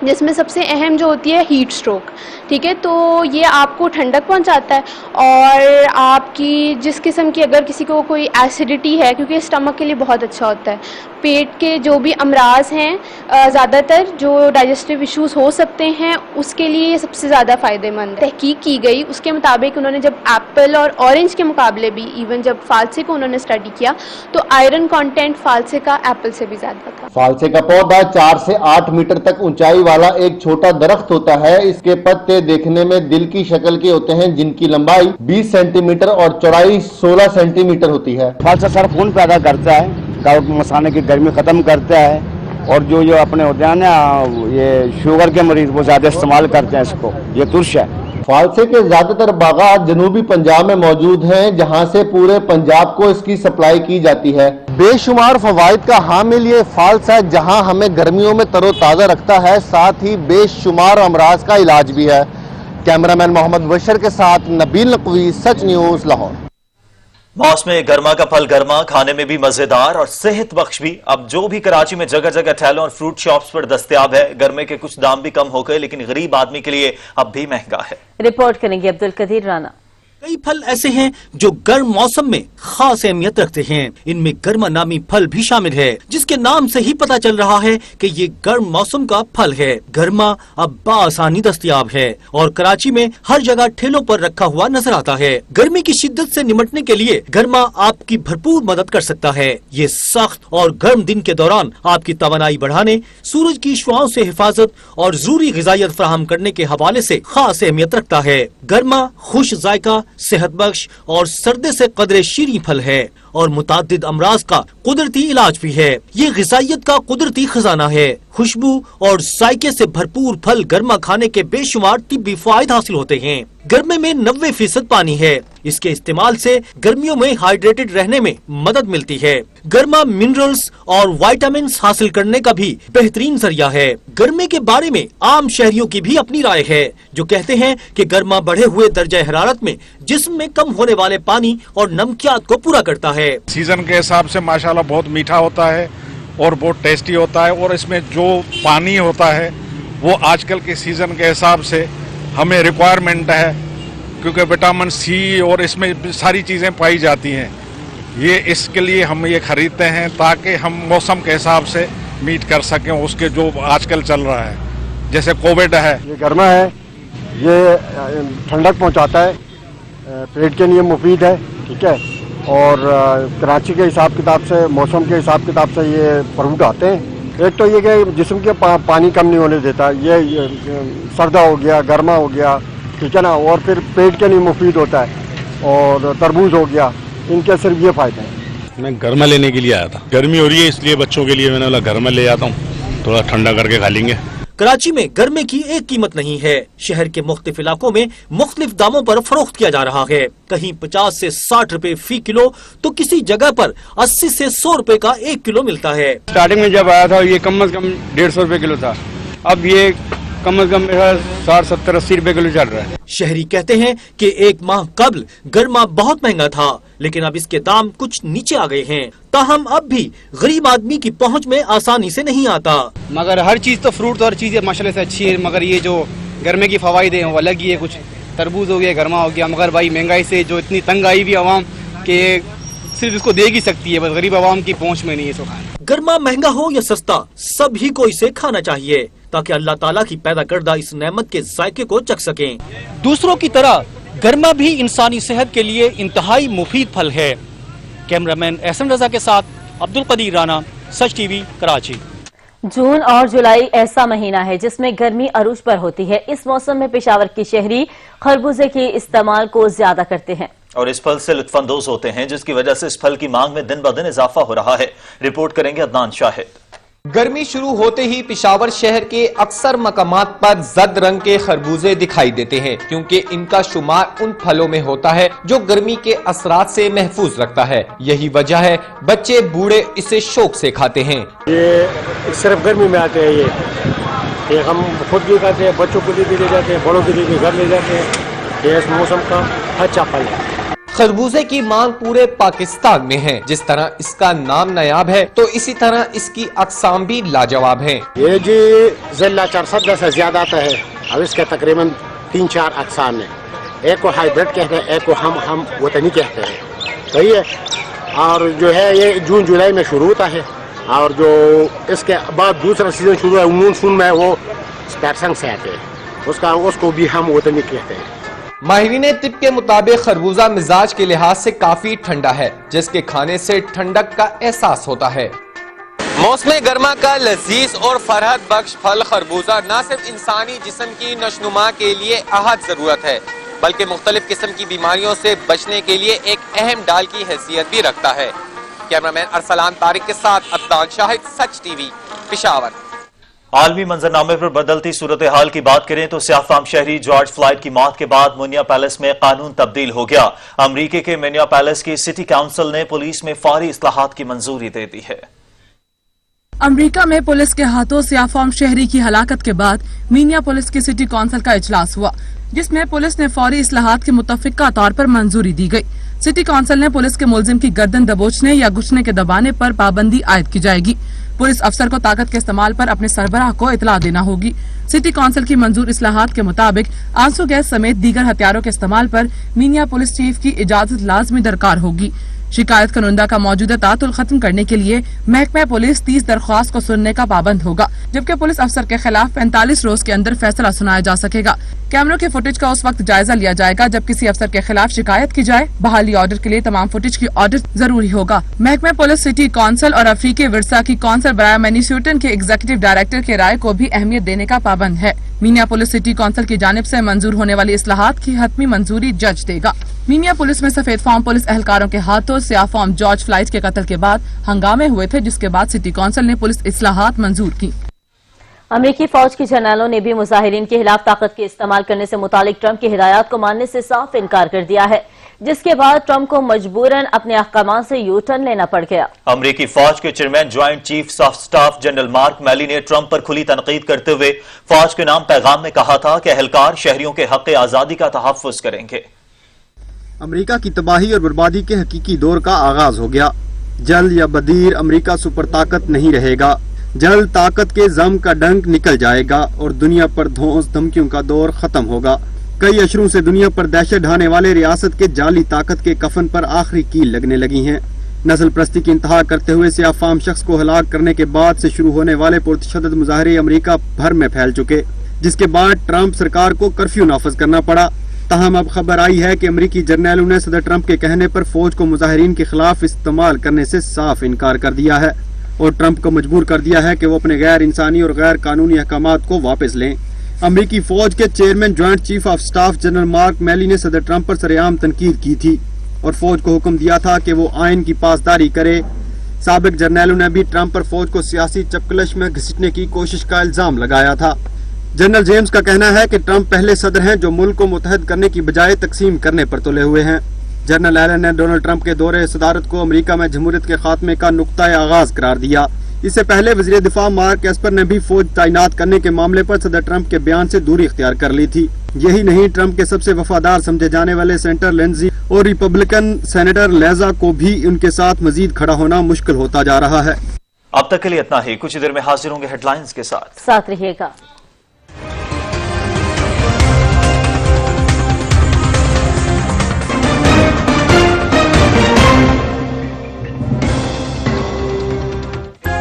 जिसमें सबसे अहम जो होती है हीट स्ट्रोक। ठीक है, तो ये आपको ठंडक पहुंचाता है और आपकी जिस किस्म की अगर किसी को कोई एसिडिटी है, क्योंकि स्टमक के लिए बहुत अच्छा होता है, पेट के जो भी अमराज हैं, ज़्यादातर जो डाइजेस्टिव इश्यूज हो सकते हैं, उसके लिए ये सबसे ज़्यादा फ़ायदेमंद है। तहकीक की गई उसके मुताबिक उन्होंने जब एप्पल और ऑरेंज के मुकाबले भी इवन जब फालसे को उन्होंने स्टडी किया तो आयरन कंटेंट फालसे का एप्पल से भी ज़्यादा था। फालसे का पौधा 4 से 8 मीटर तक ऊंचाई वाला एक छोटा दरख्त होता है। इसके पत्ते देखने में दिल की शक्ल के होते हैं, जिनकी लंबाई 20 सेंटीमीटर और चौड़ाई 16 सेंटीमीटर होती है। फालसा सर खून पैदा करता है, मसाने की गर्मी खत्म करता है, और जो अपने होते हैं ना ये शुगर के मरीज वो ज्यादा इस्तेमाल करते हैं इसको, ये तुर्श है। फालसे के ज्यादातर बागात जनूबी पंजाब में मौजूद हैं, जहां से पूरे पंजाब को इसकी सप्लाई की जाती है। बेशुमार फवाइद का हामिल ये फालसा जहां हमें गर्मियों में तरोताज़ा रखता है, साथ ही बेशुमार अमराज का इलाज भी है। कैमरामैन मोहम्मद बशर के साथ नबील नकवी, सच न्यूज, लाहौर। मौसम गर्मा का फल गर्मा, खाने में भी मजेदार और सेहत बख्श भी। अब जो भी कराची में जगह जगह ठेलों और फ्रूट शॉप्स पर दस्तयाब है। गर्मे के कुछ दाम भी कम हो गए, लेकिन गरीब आदमी के लिए अब भी महंगा है। रिपोर्ट करेंगे अब्दुल कदीर राना। कई फल ऐसे हैं जो गर्म मौसम में खास अहमियत रखते हैं। इनमें गर्मा नामी फल भी शामिल है, जिसके नाम से ही पता चल रहा है कि ये गर्म मौसम का फल है। गर्मा अब बआसानी दस्तयाब है और कराची में हर जगह ठेलों पर रखा हुआ नजर आता है। गर्मी की शिद्दत से निपटने के लिए गर्मा आपकी भरपूर मदद कर सकता है। ये सख्त और गर्म दिन के दौरान आपकी तवानाई बढ़ाने, सूरज की शुआओं से हिफाजत और जरूरी ग़िज़ाइयत फराहम करने के हवाले से खास अहमियत रखता है। गर्मा खुश जायका, सेहत बख्श और सर्दे से कदरे शीरी फल है और मुतादिद अमराज का कुदरती इलाज भी है। ये ग़िज़ाइयत का कुदरती खजाना है। खुशबू और जायके से भरपूर फल गर्मा खाने के बेशुमार तिब्बी फायदे हासिल होते हैं। गर्मे में 90% पानी है। इसके इस्तेमाल से गर्मियों में हाइड्रेटेड रहने में मदद मिलती है। गर्मा मिनरल्स और विटामिन्स हासिल करने का भी बेहतरीन जरिया है। गर्मे के बारे में आम शहरियों की भी अपनी राय है, जो कहते हैं कि गर्मा बढ़े हुए दर्जा हरारत में जिस्म में कम होने वाले पानी और नमकियात को पूरा करता है। सीजन के हिसाब से माशाल्लाह बहुत मीठा होता है और बहुत टेस्टी होता है, और इसमें जो पानी होता है वो आजकल के सीजन के हिसाब से हमें रिक्वायरमेंट है, क्योंकि विटामिन सी और इसमें सारी चीज़ें पाई जाती हैं। ये इसके लिए हम ये खरीदते हैं ताकि हम मौसम के हिसाब से मीट कर सकें उसके जो आजकल चल रहा है, जैसे कोविड है। ये गर्मा है, ये ठंडक पहुंचाता है, पेट के लिए मुफीद है, ठीक है। और कराची के हिसाब किताब से, मौसम के हिसाब किताब से ये फ्रूट आते हैं। एक तो ये कि जिस्म के पानी कम नहीं होने देता, ये सर्दा हो गया, गर्मा हो गया, ठीक है ना। और फिर पेट के लिए मुफीद होता है, और तरबूज हो गया, इनके सिर्फ ये फायदे हैं। मैं गर्मा लेने के लिए आया था, गर्मी हो रही है इसलिए बच्चों के लिए मैंने बोला गर्मा ले आता हूँ, थोड़ा ठंडा करके खा लेंगे। कराची में गर्मे की एक कीमत नहीं है। शहर के मुख्तलिफ इलाकों में मुख्तलिफ दामों पर फरोख्त किया जा रहा है। कहीं 50 से 60 रुपए फी किलो, तो किसी जगह पर 80 से 100 रुपए का 1 किलो मिलता है। स्टार्टिंग में जब आया था ये कम से कम 150 रुपए किलो था, अब ये कम से कम 60, 70, 80 रुपए किलो चल रहा है। शहरी कहते हैं कि एक माह कबल गर्मा बहुत महंगा था, लेकिन अब इसके दाम कुछ नीचे आ गए हैं। ताहम अब भी गरीब आदमी की पहुंच में आसानी से नहीं आता। मगर हर चीज तो फ्रूट तो हर चीज माशाल्लाह से अच्छी है, मगर ये जो गर्मे की फवाइद है वो अलग ही है। कुछ तरबूज हो गया, गर्मा हो गया, मगर भाई महंगाई से जो इतनी तंग आई भी आवाम के सिर्फ इसको देख ही सकती है, बस गरीब आवाम की पहुंच में नहीं है इसको खाना। गर्मा महंगा हो या सस्ता, सभी को इसे खाना चाहिए ताकि अल्लाह ताला की पैदा करदा इस नेमत के जायके को चख सकें। दूसरों की तरह गर्मा भी इंसानी सेहत के लिए इंतहाई मुफीद फल है। कैमरामैन एहसन रजा के साथ अब्दुल कदीर राना, सच टीवी, कराची। जून और जुलाई ऐसा महीना है जिसमें गर्मी अरूज पर होती है। इस मौसम में पेशावर के शहरी खरबूजे के इस्तेमाल को ज्यादा करते हैं और इस फल से लुत्फानंदोज होते हैं, जिसकी वजह से इस फल की मांग में दिन ब दिन इजाफा हो रहा है। रिपोर्ट करेंगे अदनान शाहिद। गर्मी शुरू होते ही पेशावर शहर के अक्सर मकामात पर जर्द रंग के खरबूजे दिखाई देते हैं, क्योंकि इनका शुमार उन फलों में होता है जो गर्मी के असरात से महफूज रखता है। यही वजह है बच्चे बूढ़े इसे शौक से खाते हैं। ये सिर्फ गर्मी में आते हैं, ये हम खुद भी खाते हैं, बच्चों को भी ले जाते हैं, बड़ों के लिए भी घर ले जाते हैं। ये इस मौसम का अच्छा फल है। खरबूजे की मांग पूरे पाकिस्तान में है। जिस तरह इसका नाम नायाब है, तो इसी तरह इसकी अक़साम भी लाजवाब हैं। ये जी जिला 400 से ज्यादा आता है। अब इसके तकरीबन 3-4 अक़साम है। एक को हाइब्रिड कहते हैं, एक को हम वतनी कहते हैं, सही है। और जो है ये जून जुलाई में शुरू होता है, और जो इसके बाद दूसरा सीजन शुरू है मानसून में, वो स्पैरसंग से आते हैं, उसको भी हम वतनी कहते हैं। माहिरीन तिब के मुताबिक खरबूजा मिजाज के लिहाज से काफी ठंडा है, जिसके खाने से ठंडक का एहसास होता है। मौसम गर्मा का लजीज और फरहत बख्श फल खरबूजा न सिर्फ इंसानी जिस्म की नशनुमा के लिए अहद जरूरत है, बल्कि मुख्तलिफ किस्म की बीमारियों से बचने के लिए एक अहम डाल की हैसियत भी रखता है। कैमरामैन अरसलान तारिक के साथ अदनान शाहिद, सच टीवी, पेशावर। आलमी मंजरनामे पर बदलती सूरत हाल की बात करें तो सियाफाम शहरी जॉर्ज फ्लॉयड की मौत के बाद मुनिया पैलेस में कानून तब्दील हो गया। अमरीकी के मुनिया पैलेस की सिटी काउंसिल ने पुलिस में फौरी इस्लाहात की मंजूरी दे दी है। अमेरिका में पुलिस के हाथों सियाफाम शहरी की हलाकत के बाद मिनिया पुलिस की सिटी काउंसिल का इजलास हुआ, जिसमें पुलिस ने फौरी इस्लाहात के मुतफिका तौर पर मंजूरी दी गई। सिटी कौंसिल ने पुलिस के मुलजिम की गर्दन दबोचने या घुसने के दबाने पर पाबंदी आयद की जाएगी। पुलिस अफसर को ताकत के इस्तेमाल पर अपने सरबराह को इतला देना होगी। सिटी कौंसिल की मंजूर इस्लाहात के मुताबिक आंसू गैस समेत दीगर हथियारों के इस्तेमाल पर मीनिया पुलिस चीफ की इजाजत लाजमी दरकार होगी। शिकायत करंदा का मौजूदा तातुल खत्म करने के लिए महकमा पुलिस 30 दरख्वास्त को सुनने का पाबंद होगा, जबकि पुलिस अफसर के खिलाफ 45 रोज के अंदर फैसला सुनाया जा सकेगा। कैमरों के फुटेज का उस वक्त जायजा लिया जाएगा जब किसी अफसर के खिलाफ शिकायत की जाए। बहाली ऑर्डर के लिए तमाम फुटेज की ऑडिट जरूरी होगा। महकमा पुलिस सिटी कौंसिल और अफ्रीकी विरसा की कौंसिल बराए मैनीस्यूटन के एग्जीक्यूटिव डायरेक्टर के राय को भी अहमियत देने का पाबंद है। मीनिया पुलिस सिटी कौंसिल की जानिब से मंजूर होने वाली इस्लाहात की हतमी मंजूरी जज देगा। मीनिया पुलिस में सफेद फॉर्म पुलिस एहलकारों के हाथों स्याह फॉर्म जॉर्ज फ्लाइट के कत्ल के बाद हंगामे हुए थे, जिसके बाद सिटी कौंसिल ने पुलिस इस्लाहात मंजूर की। अमरीकी फौज के जनरलों ने भी मुजाहिरीन के खिलाफ ताकत के इस्तेमाल करने से मुतालिक ट्रंप की हिदायत को मानने से साफ इनकार कर दिया है, जिसके बाद ट्रंप को मजबूरन अपने अहकाम से यू टर्न लेना पड़ गया। अमरीकी फौज के chairman joint chief of staff general mark मैली ने ट्रंप पर खुली तनकीद करते हुए फौज के नाम पैगाम में कहा था कि एहलकार शहरियों के हक आजादी का तहफ्फुज करेंगे। अमरीका की तबाही और बर्बादी के हकीकी दौर का आगाज हो गया। जल्द या बदीर अमरीका सुपर ताकत नहीं रहेगा। जल्द ताकत के जम का डंक निकल जाएगा और दुनिया पर धौंस धमकियों का दौर खत्म होगा। कई अशरों से दुनिया पर दहशत ढाने वाले रियासत के जाली ताकत के कफन पर आखिरी कील लगने लगी हैं। नस्ल प्रस्ती की इंतहा करते हुए सियाफाम शख्स को हलाक करने के बाद से शुरू होने वाले पुरतशद्दुद मुजाहरे अमरीका भर में फैल चुके, जिसके बाद ट्रंप सरकार को कर्फ्यू नाफज करना पड़ा। ताहम अब खबर आई है कि अमरीकी जर्नैलों ने सदर ट्रंप के कहने पर फौज को मुजाहिरीन के खिलाफ इस्तेमाल करने से साफ इनकार कर दिया है और ट्रंप को मजबूर कर दिया है कि वो अपने गैर इंसानी और गैर कानूनी अहकामात को वापस लें। अमरीकी फौज के chairman joint chief of staff general mark मैली ने सदर ट्रंप पर सरेआम तनकीद की थी और फौज को हुक्म दिया था कि वो आइन की पासदारी करे। साबिक जर्नैलों ने भी ट्रंप पर फौज को सियासी चपकलश में घसीटने की कोशिश का इल्जाम लगाया था। जनरल जेम्स का कहना है कि ट्रंप पहले सदर हैं जो मुल्क को मुत्तहद करने की बजाय तकसीम करने पर तुले हुए हैं। जनरल एलन ने डोनाल्ड ट्रंप के दौरे सदारत को अमेरिका में जमहूरियत के खात्मे का नुक्ता आगाज करार दिया। इससे पहले वजीर दिफा मार्क एस्पर ने भी फौज तैनात करने के मामले पर सदर ट्रंप के बयान से दूरी इख्तियार कर ली थी। यही नहीं, ट्रंप के सबसे वफादार समझे जाने वाले सेनेटर लिंडजी और रिपब्लिकन सेनेटर लेजा को भी उनके साथ मजीद खड़ा होना मुश्किल होता जा रहा है। अब तक के लिए इतना ही। कुछ देर में हाजिर होंगे हेडलाइंस के साथ रहिएगा।